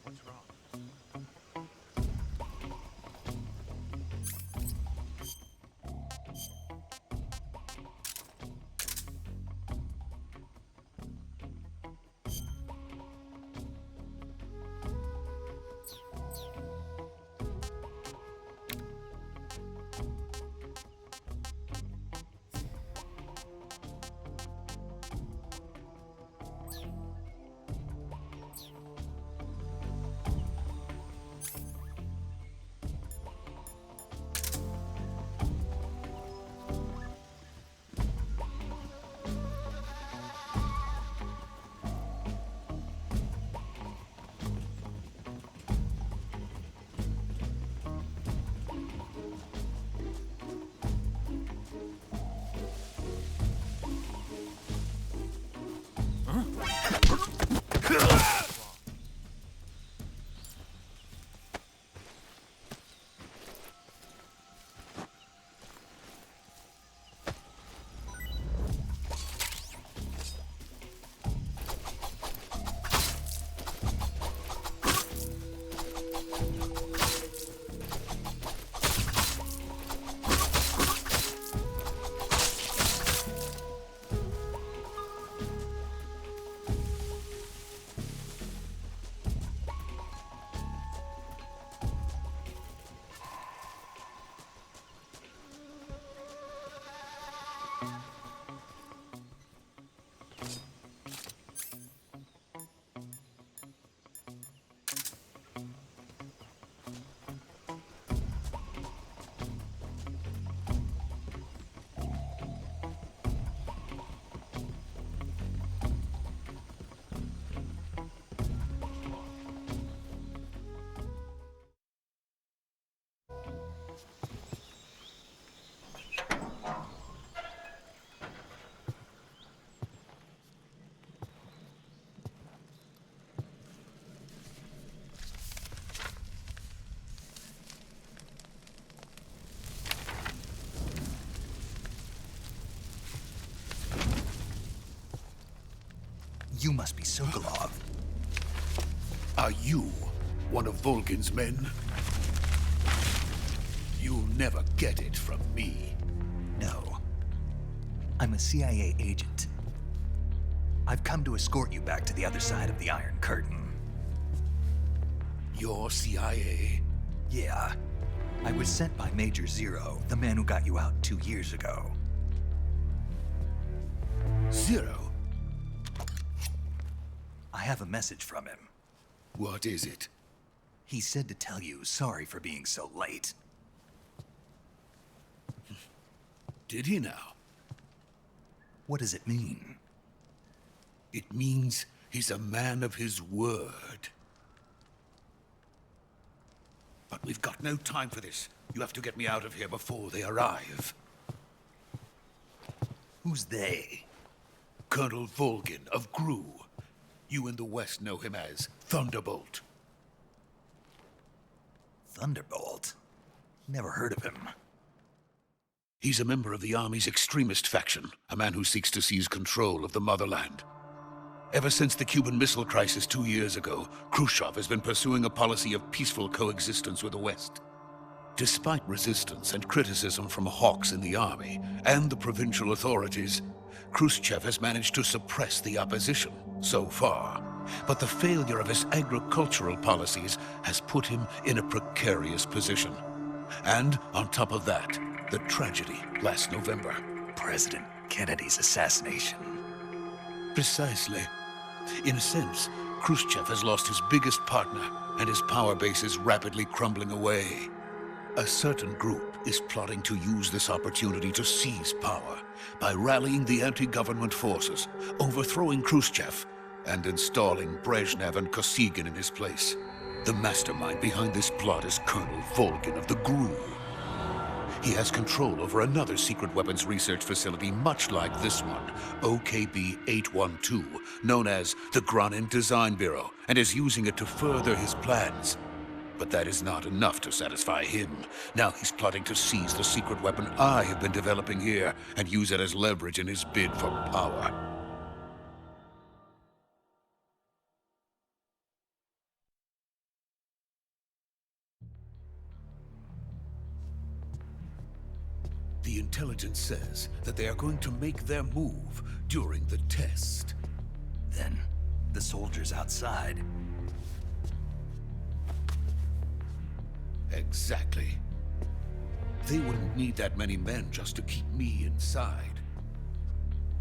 [SPEAKER 8] What's wrong?
[SPEAKER 1] You must be Sokolov.
[SPEAKER 9] Are you one of Volgin's men? You'll never get it from me.
[SPEAKER 1] No. I'm a CIA agent. I've come to escort you back to the other side of the Iron Curtain.
[SPEAKER 9] You're CIA?
[SPEAKER 1] Yeah. I was sent by Major Zero, the man who got you out 2 years ago.
[SPEAKER 9] Zero?
[SPEAKER 1] I have a message from him.
[SPEAKER 9] What is it?
[SPEAKER 1] He said to tell you sorry for being so late.
[SPEAKER 9] Did he now?
[SPEAKER 1] What does it mean?
[SPEAKER 9] It means he's a man of his word. But we've got no time for this. You have to get me out of here before they arrive.
[SPEAKER 1] Who's they?
[SPEAKER 9] Colonel Volgin of GRU. You in the West know him as Thunderbolt.
[SPEAKER 1] Thunderbolt? Never heard of him.
[SPEAKER 9] He's a member of the Army's extremist faction, a man who seeks to seize control of the motherland. Ever since the Cuban Missile Crisis 2 years ago, Khrushchev has been pursuing a policy of peaceful coexistence with the West. Despite resistance and criticism from hawks in the army and the provincial authorities, Khrushchev has managed to suppress the opposition, so far. But the failure of his agricultural policies has put him in a precarious position. And on top of that, the tragedy last November.
[SPEAKER 1] President Kennedy's assassination.
[SPEAKER 9] Precisely. In a sense, Khrushchev has lost his biggest partner, and his power base is rapidly crumbling away. A certain group is plotting to use this opportunity to seize power by rallying the anti-government forces, overthrowing Khrushchev, and installing Brezhnev and Kosygin in his place. The mastermind behind this plot is Colonel Volgin of the GRU. He has control over another secret weapons research facility much like this one, OKB-812, known as the Granin Design Bureau, and is using it to further his plans. But that is not enough to satisfy him. Now he's plotting to seize the secret weapon I have been developing here and use it as leverage in his bid for power. The intelligence says that they are going to make their move during the test.
[SPEAKER 1] Then, the soldiers outside.
[SPEAKER 9] Exactly. They wouldn't need that many men just to keep me inside.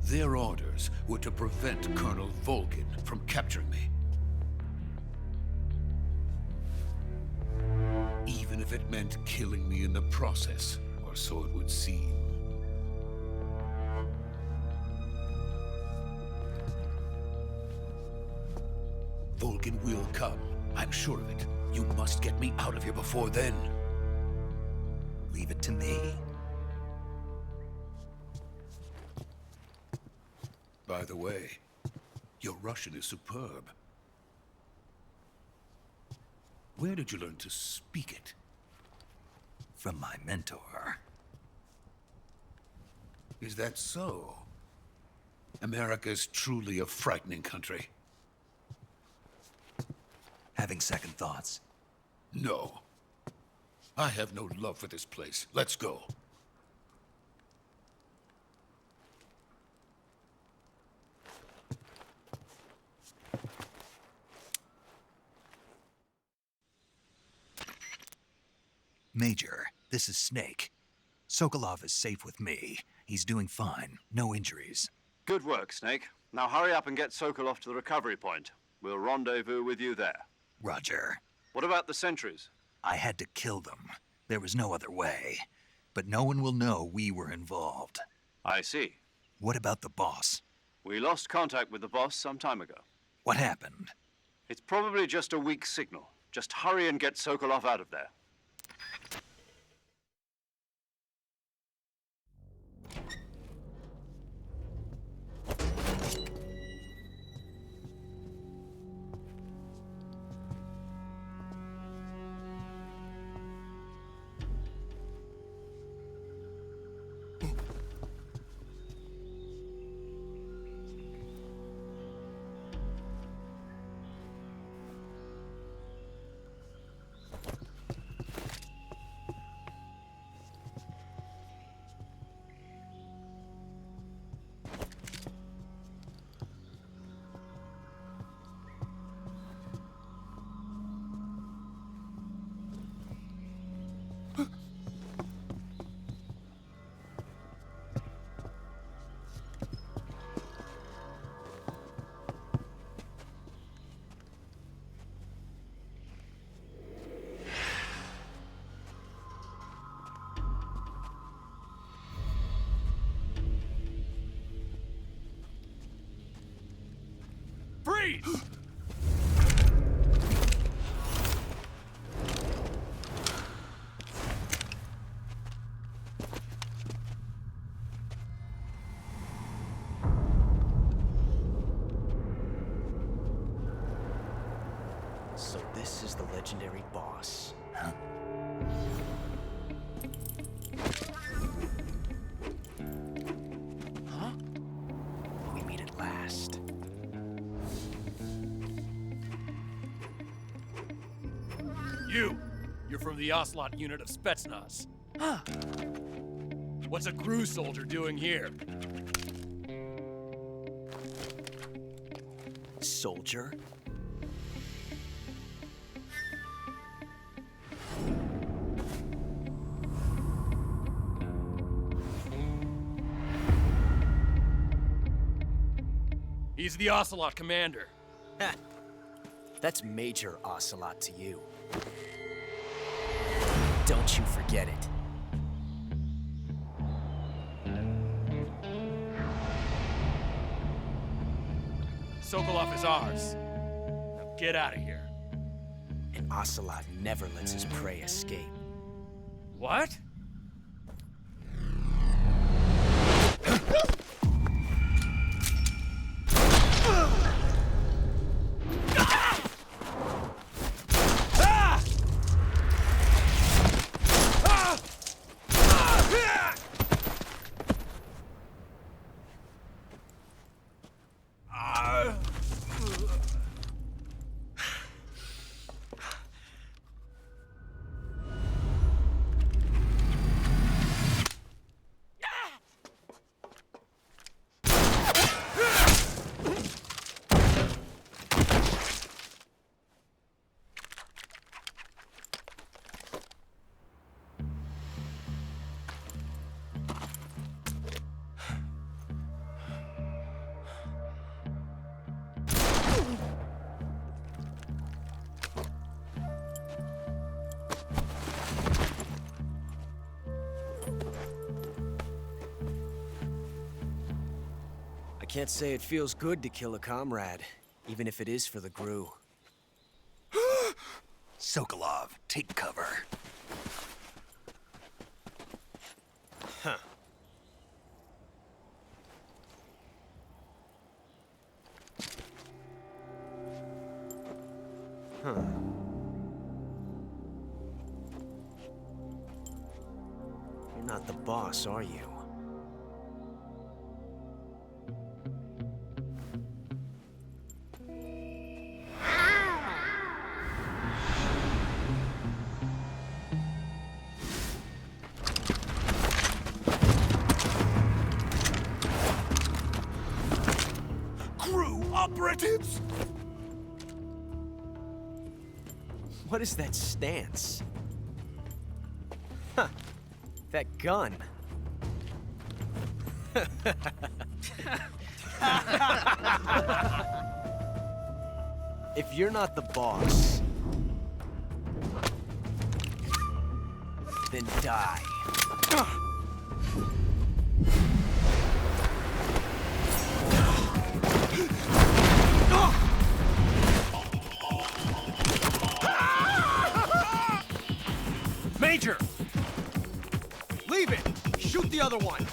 [SPEAKER 9] Their orders were to prevent Colonel Volgin from capturing me. Even if it meant killing me in the process, or so it would seem. Volgin will come. I'm sure of it. You must get me out of here before then.
[SPEAKER 1] Leave it to me.
[SPEAKER 9] By the way, your Russian is superb. Where did you learn to speak it?
[SPEAKER 1] From my mentor.
[SPEAKER 9] Is that so? America's truly a frightening country.
[SPEAKER 1] Having second thoughts?
[SPEAKER 9] No. I have no love for this place. Let's go.
[SPEAKER 1] Major, this is Snake. Sokolov is safe with me. He's doing fine. No injuries.
[SPEAKER 2] Good work, Snake. Now hurry up and get Sokolov to the recovery point. We'll rendezvous with you there.
[SPEAKER 1] Roger.
[SPEAKER 2] What about the sentries?
[SPEAKER 1] I had to kill them. There was no other way. But no one will know we were involved.
[SPEAKER 2] I see.
[SPEAKER 1] What about the boss?
[SPEAKER 2] We lost contact with the boss some time ago.
[SPEAKER 1] What happened?
[SPEAKER 2] It's probably just a weak signal. Just hurry and get Sokolov out of there.
[SPEAKER 8] Freeze!
[SPEAKER 10] So this is the legendary boss.
[SPEAKER 1] Huh?
[SPEAKER 10] Huh? We meet at last.
[SPEAKER 8] You're from the Ocelot unit of Spetsnaz.
[SPEAKER 10] Huh.
[SPEAKER 8] What's a GRU soldier doing here?
[SPEAKER 10] Soldier?
[SPEAKER 8] He's the Ocelot commander.
[SPEAKER 10] Ha! That's Major Ocelot to you. Don't you forget it.
[SPEAKER 8] Sokolov is ours. Now get out of here.
[SPEAKER 10] And Ocelot never lets his prey escape.
[SPEAKER 8] What?
[SPEAKER 10] I can't say it feels good to kill a comrade, even if it is for the GRU.
[SPEAKER 1] Sokolov, take cover.
[SPEAKER 10] Huh. Huh. You're not the boss, are you?
[SPEAKER 1] Operatives!
[SPEAKER 10] What is that stance? Huh. That gun. If you're not the boss, then die.
[SPEAKER 8] Major! Leave it! Shoot the other one!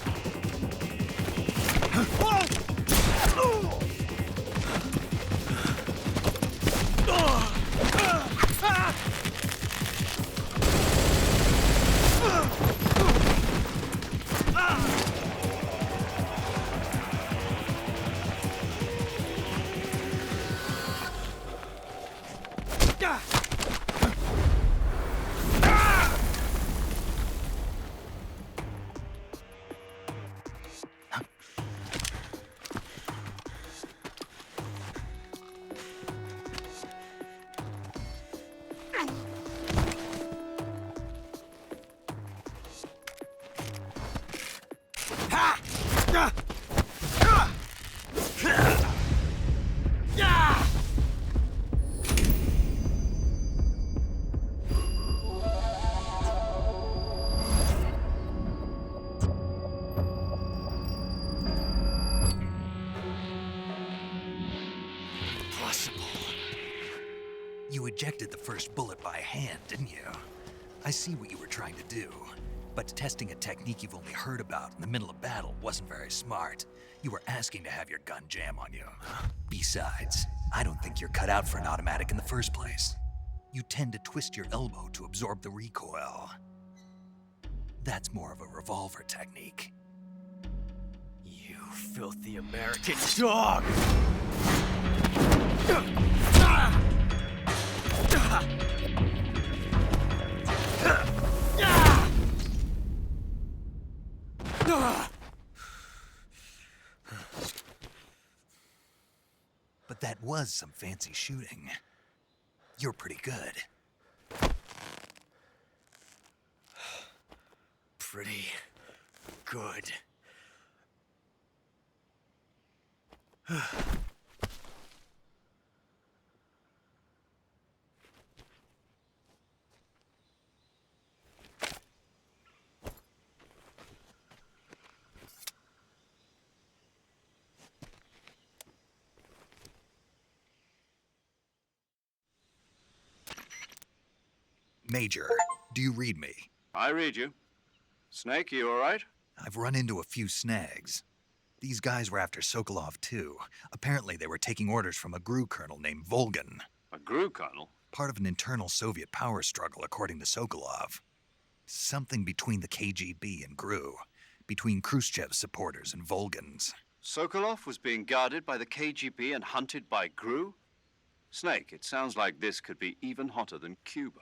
[SPEAKER 1] You ejected the first bullet by hand, didn't you? I see what you were trying to do. But testing a technique you've only heard about in the middle of battle wasn't very smart. You were asking to have your gun jam on you. Besides, I don't think you're cut out for an automatic in the first place. You tend to twist your elbow to absorb the recoil. That's more of a revolver technique.
[SPEAKER 10] You filthy American dog!
[SPEAKER 1] But that was some fancy shooting. You're pretty good.
[SPEAKER 10] Pretty good.
[SPEAKER 1] Major, do you read me?
[SPEAKER 2] I read you. Snake, you all right?
[SPEAKER 1] I've run into a few snags. These guys were after Sokolov, too. Apparently, they were taking orders from a GRU colonel named Volgin.
[SPEAKER 2] A GRU colonel?
[SPEAKER 1] Part of an internal Soviet power struggle, according to Sokolov. Something between the KGB and GRU. Between Khrushchev's supporters and Volgin's.
[SPEAKER 2] Sokolov was being guarded by the KGB and hunted by GRU? Snake, it sounds like this could be even hotter than Cuba.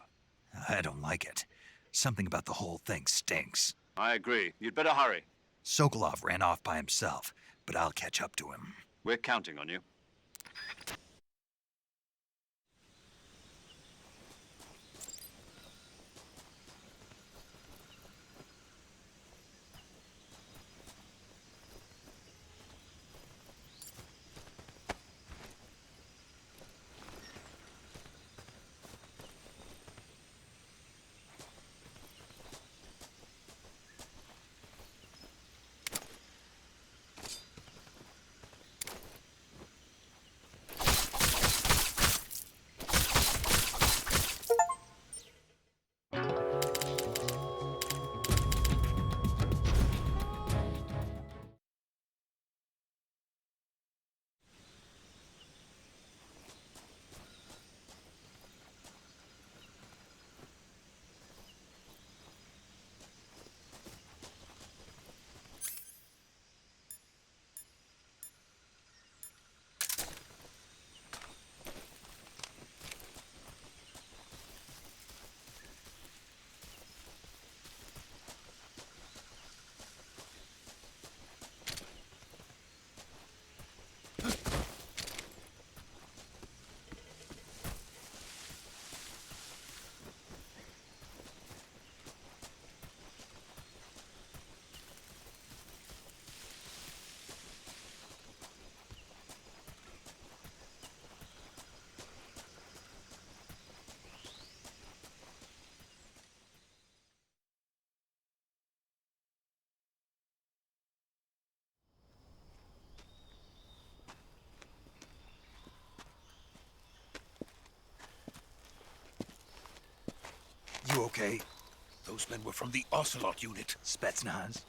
[SPEAKER 1] I don't like it. Something about the whole thing stinks.
[SPEAKER 2] I agree. You'd better hurry.
[SPEAKER 1] Sokolov ran off by himself, but I'll catch up to him.
[SPEAKER 2] We're counting on you.
[SPEAKER 1] You okay?
[SPEAKER 9] Those men were from the Ocelot unit.
[SPEAKER 1] Spetsnaz?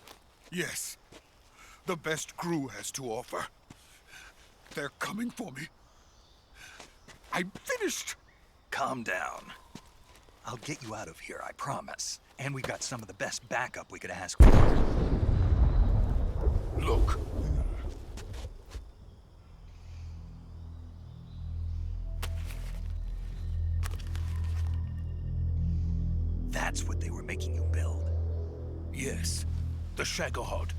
[SPEAKER 9] Yes. The best GRU has to offer. They're coming for me. I'm finished.
[SPEAKER 1] Calm down. I'll get you out of here, I promise. And we've got some of the best backup we could ask for.
[SPEAKER 9] Look.
[SPEAKER 1] That's what they were making you build?
[SPEAKER 9] Yes. The Shagohod.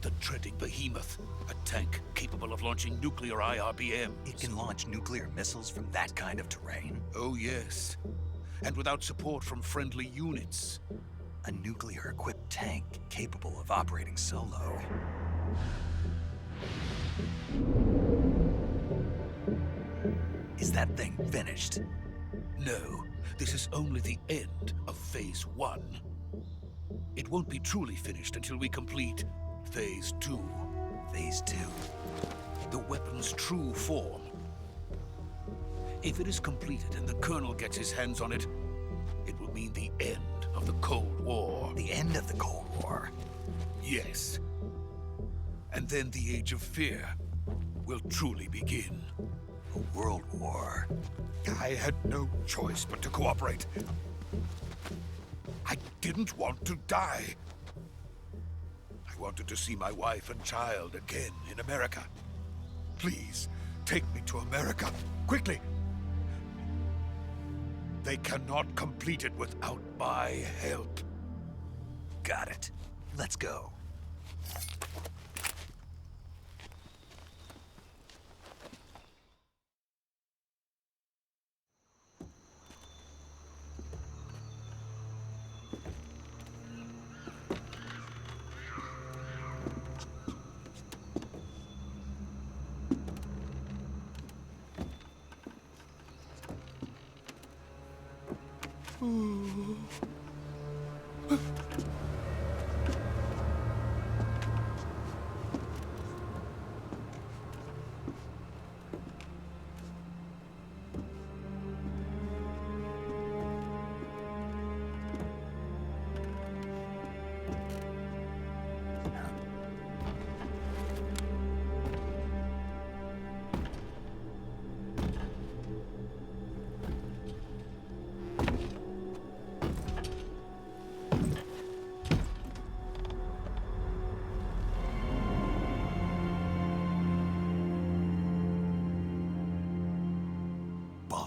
[SPEAKER 9] The treading behemoth. A tank capable of launching nuclear IRBMs.
[SPEAKER 1] It can launch nuclear missiles from that kind of terrain?
[SPEAKER 9] Oh, yes. And without support from friendly units.
[SPEAKER 1] A nuclear-equipped tank capable of operating solo. Is that thing finished?
[SPEAKER 9] No. This is only the end of Phase 1. It won't be truly finished until we complete Phase 2.
[SPEAKER 1] Phase 2?
[SPEAKER 9] The weapon's true form. If it is completed and the Colonel gets his hands on it, it will mean the end of the Cold War.
[SPEAKER 1] The end of the Cold War?
[SPEAKER 9] Yes. And then the Age of Fear will truly begin.
[SPEAKER 1] A world war.
[SPEAKER 9] I had no choice but to cooperate. I didn't want to die. I wanted to see my wife and child again in America. Please, take me to America, quickly. They cannot complete it without my help.
[SPEAKER 1] Got it. Let's go.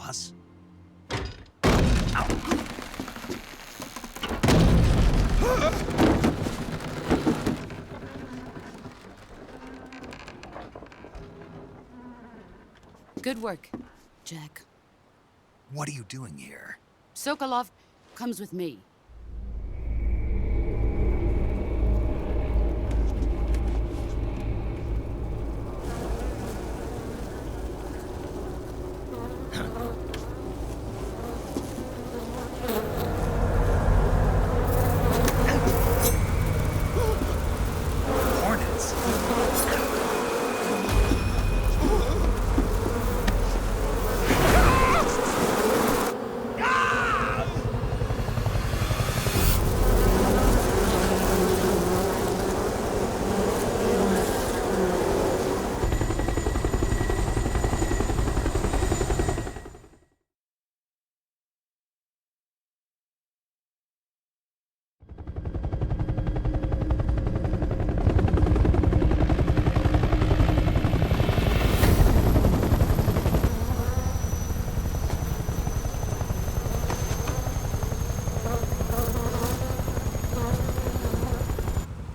[SPEAKER 1] boss?
[SPEAKER 6] Good work, Jack.
[SPEAKER 1] What are you doing here?
[SPEAKER 6] Sokolov comes with me.
[SPEAKER 1] Hornets?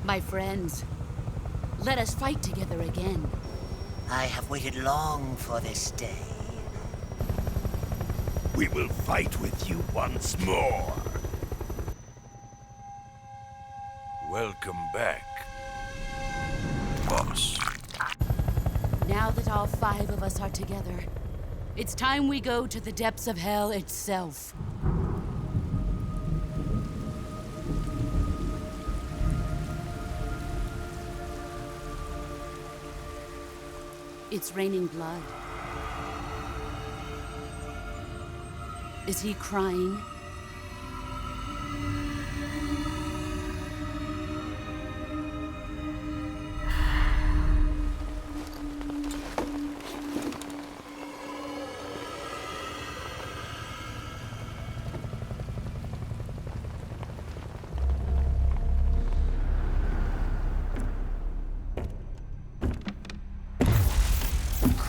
[SPEAKER 6] My friends, let us fight together again.
[SPEAKER 11] I have waited long for this day.
[SPEAKER 9] We will fight with you once more. Welcome back, boss.
[SPEAKER 6] Now that all 5 of us are together, it's time we go to the depths of hell itself. It's raining blood. Is he crying?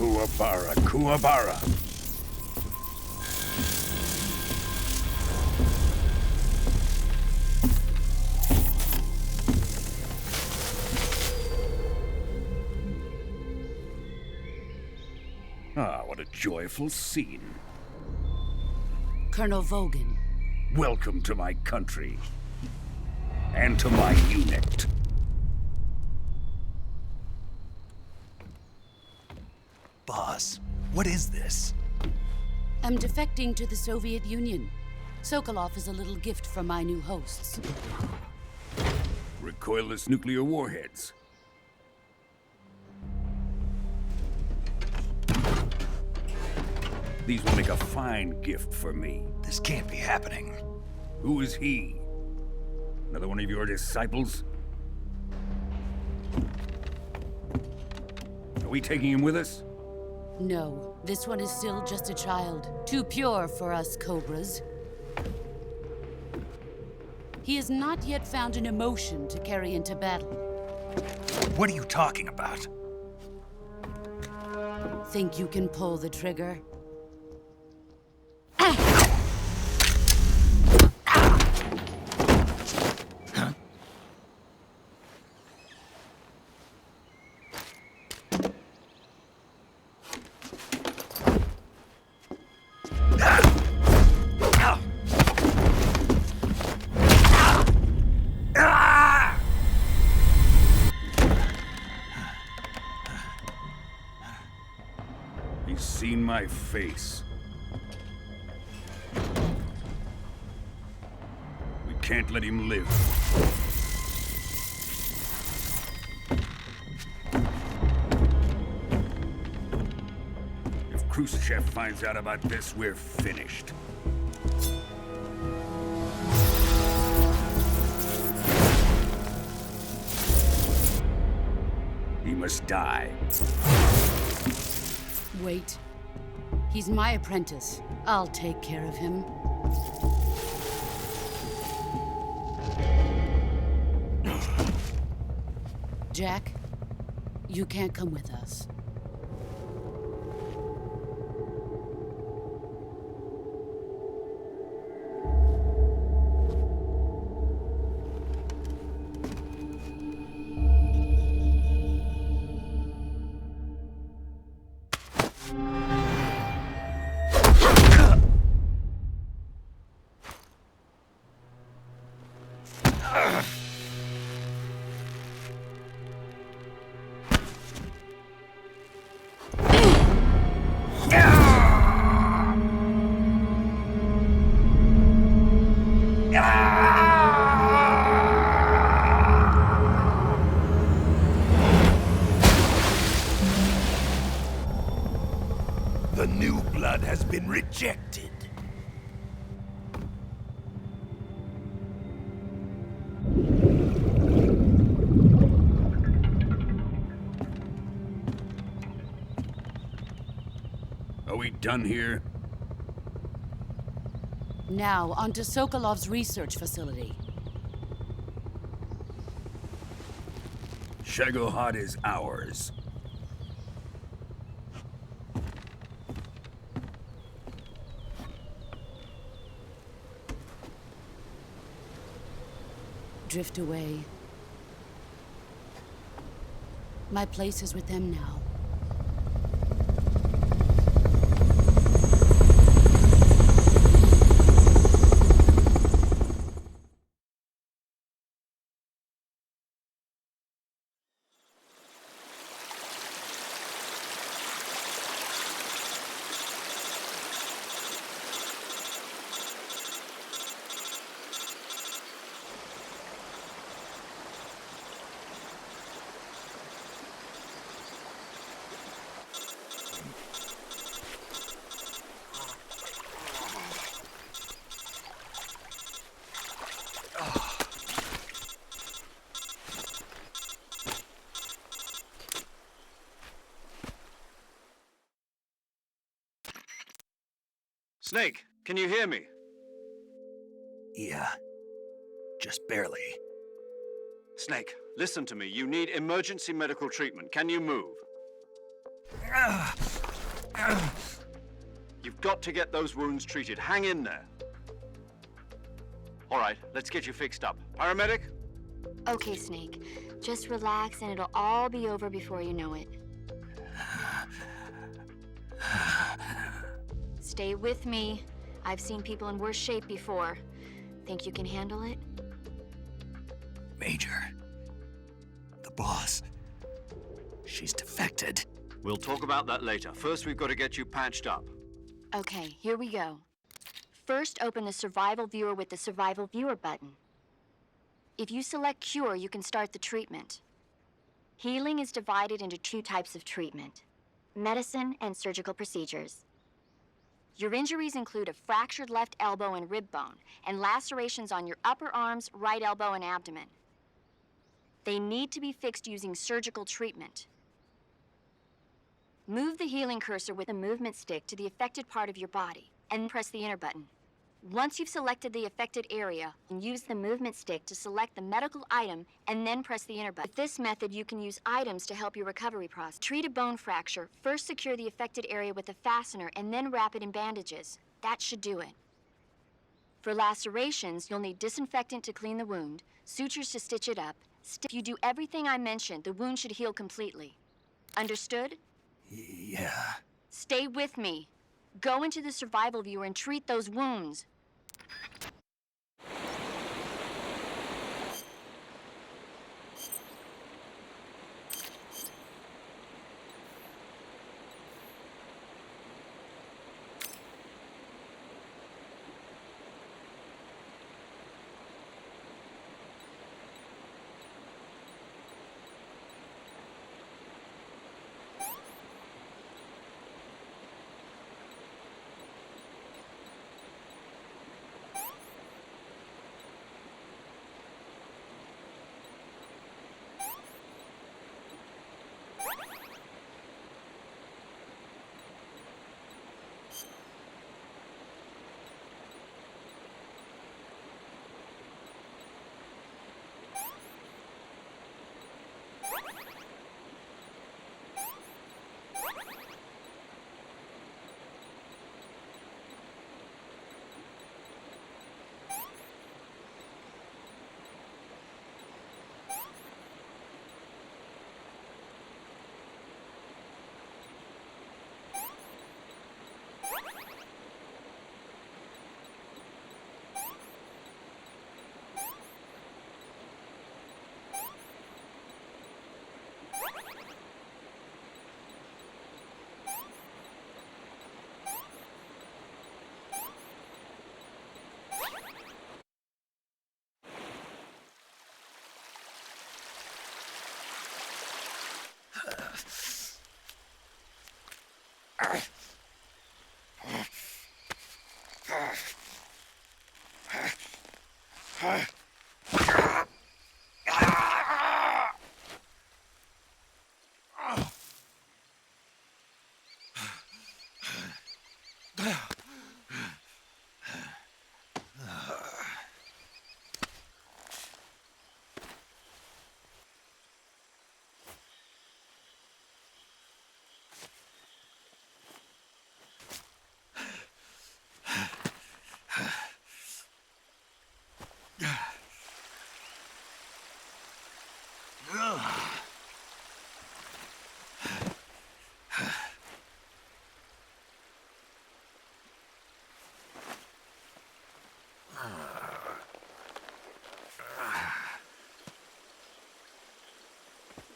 [SPEAKER 9] Kuwabara, Kuwabara. Ah, what a joyful scene.
[SPEAKER 6] Colonel Volgin.
[SPEAKER 9] Welcome to my country. And to my unit.
[SPEAKER 1] Boss, what is this?
[SPEAKER 6] I'm defecting to the Soviet Union. Sokolov is a little gift from my new hosts.
[SPEAKER 9] Recoilless nuclear warheads. These will make a fine gift for me.
[SPEAKER 1] This can't be happening.
[SPEAKER 9] Who is he? Another one of your disciples? Are we taking him with us?
[SPEAKER 6] No, this one is still just a child. Too pure for us Cobras. He has not yet found an emotion to carry into battle.
[SPEAKER 1] What are you talking about?
[SPEAKER 6] Think you can pull the trigger?
[SPEAKER 9] He's seen my face. We can't let him live. If Khrushchev finds out about this, we're finished. He must die.
[SPEAKER 6] Wait. He's my apprentice. I'll take care of him. Jack, you can't come with us.
[SPEAKER 1] Rejected.
[SPEAKER 9] Are we done here?
[SPEAKER 6] Now, onto Sokolov's research facility.
[SPEAKER 9] Shagohod is ours.
[SPEAKER 6] Drift away. My place is with them now.
[SPEAKER 2] Snake, can you hear me?
[SPEAKER 1] Yeah. Just barely.
[SPEAKER 2] Snake, listen to me. You need emergency medical treatment. Can you move? You've got to get those wounds treated. Hang in there. All right, let's get you fixed up. Paramedic?
[SPEAKER 5] Okay, Snake. Just relax and it'll all be over before you know it. Stay with me. I've seen people in worse shape before. Think you can handle it?
[SPEAKER 1] Major. The boss. She's defected.
[SPEAKER 2] We'll talk about that later. First, we've got to get you patched up.
[SPEAKER 5] Okay, here we go. First, open the Survival Viewer with the Survival Viewer button. If you select Cure, you can start the treatment. Healing is divided into two types of treatment: medicine and surgical procedures. Your injuries include a fractured left elbow and rib bone, and lacerations on your upper arms, right elbow, and abdomen. They need to be fixed using surgical treatment. Move the healing cursor with the movement stick to the affected part of your body, and press the enter button. Once you've selected the affected area, use the movement stick to select the medical item, and then press the enter button. With this method, you can use items to help your recovery process. Treat a bone fracture. First secure the affected area with a fastener, and then wrap it in bandages. That should do it. For lacerations, you'll need disinfectant to clean the wound, sutures to stitch it up. If you do everything I mentioned, the wound should heal completely. Understood?
[SPEAKER 1] Yeah.
[SPEAKER 5] Stay with me. Go into the Survival Viewer and treat those wounds.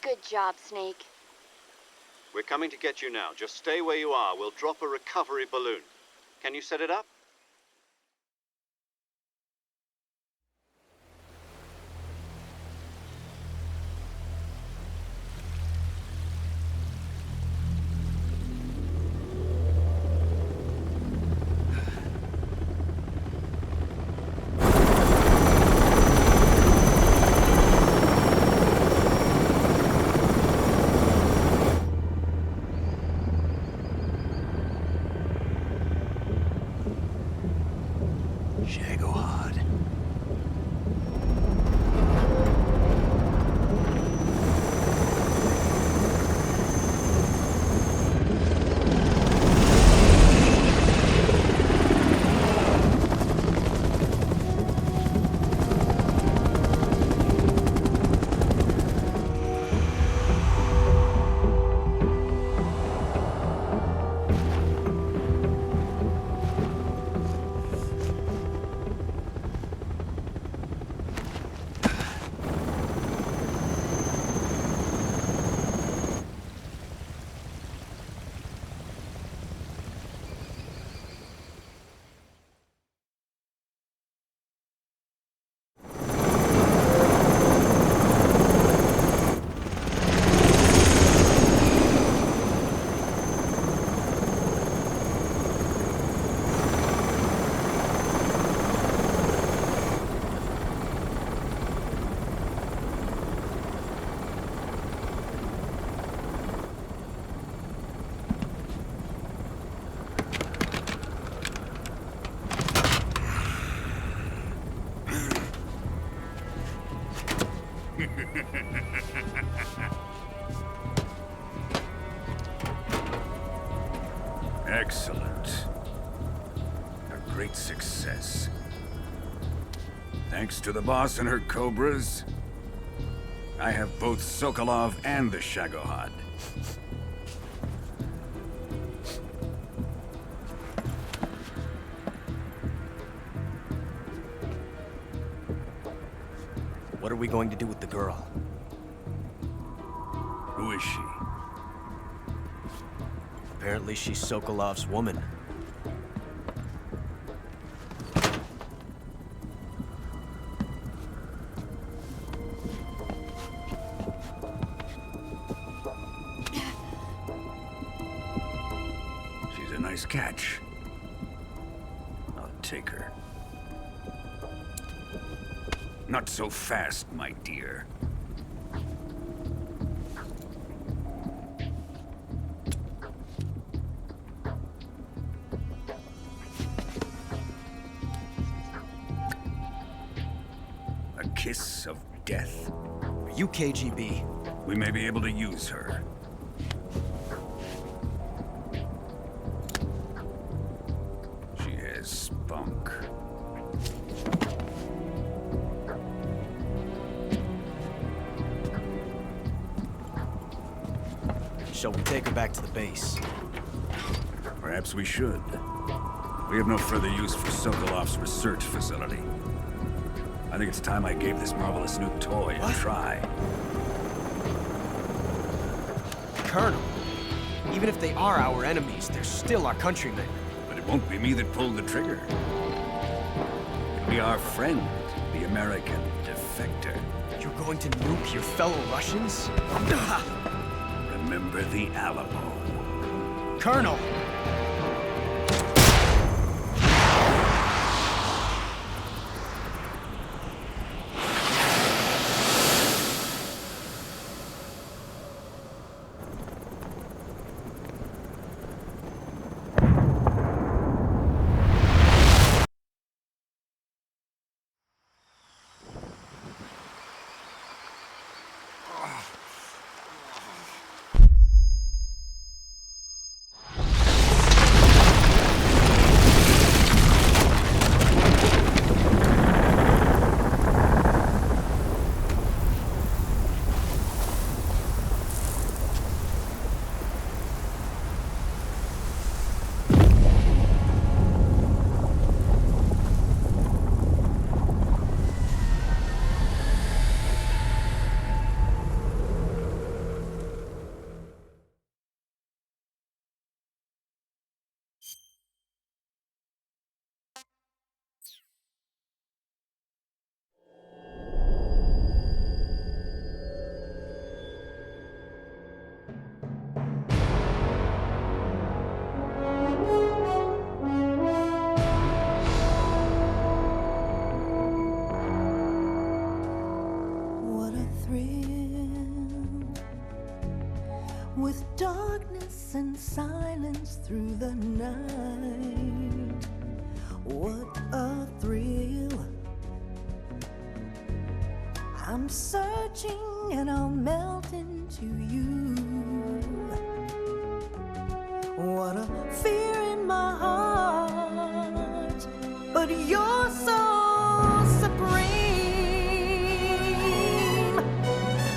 [SPEAKER 5] Good job, Snake.
[SPEAKER 2] We're coming to get you now. Just stay where you are. We'll drop a recovery balloon. Can you set it up?
[SPEAKER 12] Excellent. A great success. Thanks to the boss and her cobras, I have both Sokolov and the Shagohod.
[SPEAKER 10] What are we going to do with the girl?
[SPEAKER 12] Who is she?
[SPEAKER 10] Apparently she's Sokolov's woman.
[SPEAKER 12] She's a nice catch. I'll take her. Not so fast, my dear. A kiss of death?
[SPEAKER 10] Are you KGB?
[SPEAKER 12] We may be able to use her. She has spunk.
[SPEAKER 10] Shall we take her back to the base?
[SPEAKER 12] Perhaps we should. We have no further use for Sokolov's research facility. I think it's time I gave this marvelous new toy a try.
[SPEAKER 10] Colonel, even if they are our enemies, they're still our countrymen.
[SPEAKER 12] But it won't be me that pulled the trigger. It'll be our friend, the American defector.
[SPEAKER 10] You're going to nuke your fellow Russians?
[SPEAKER 12] Remember the Alamo.
[SPEAKER 10] Colonel!
[SPEAKER 13] through the night. What a thrill. I'm searching and I'll melt into you. What a fear in my heart, but you're so supreme.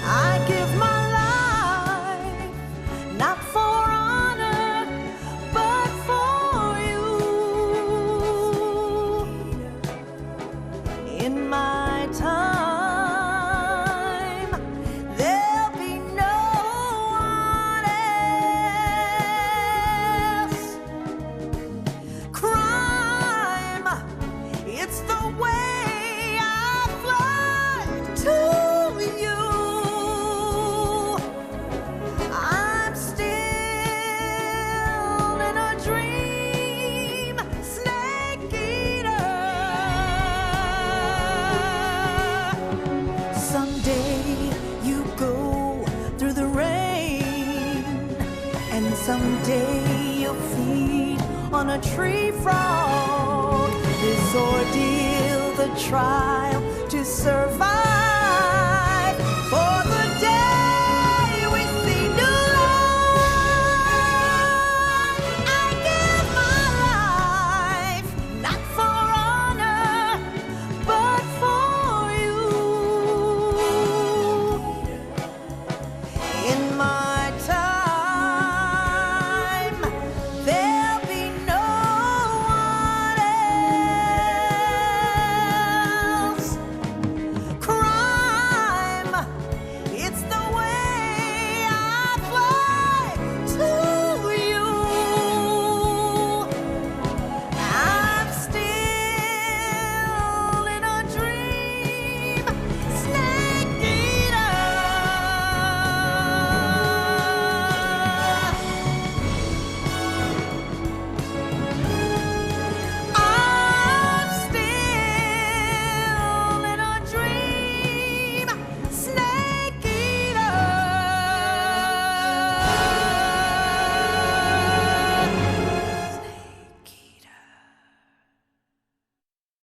[SPEAKER 13] I give my life, not for honor, but for you. In my time, there'll be no one else. Crime, it's the way I fly to you. I'm still in a dream, Snake Eater. Someday you go through the rain, and someday you'll feed on a tree frog. This ordeal, the trial to survive.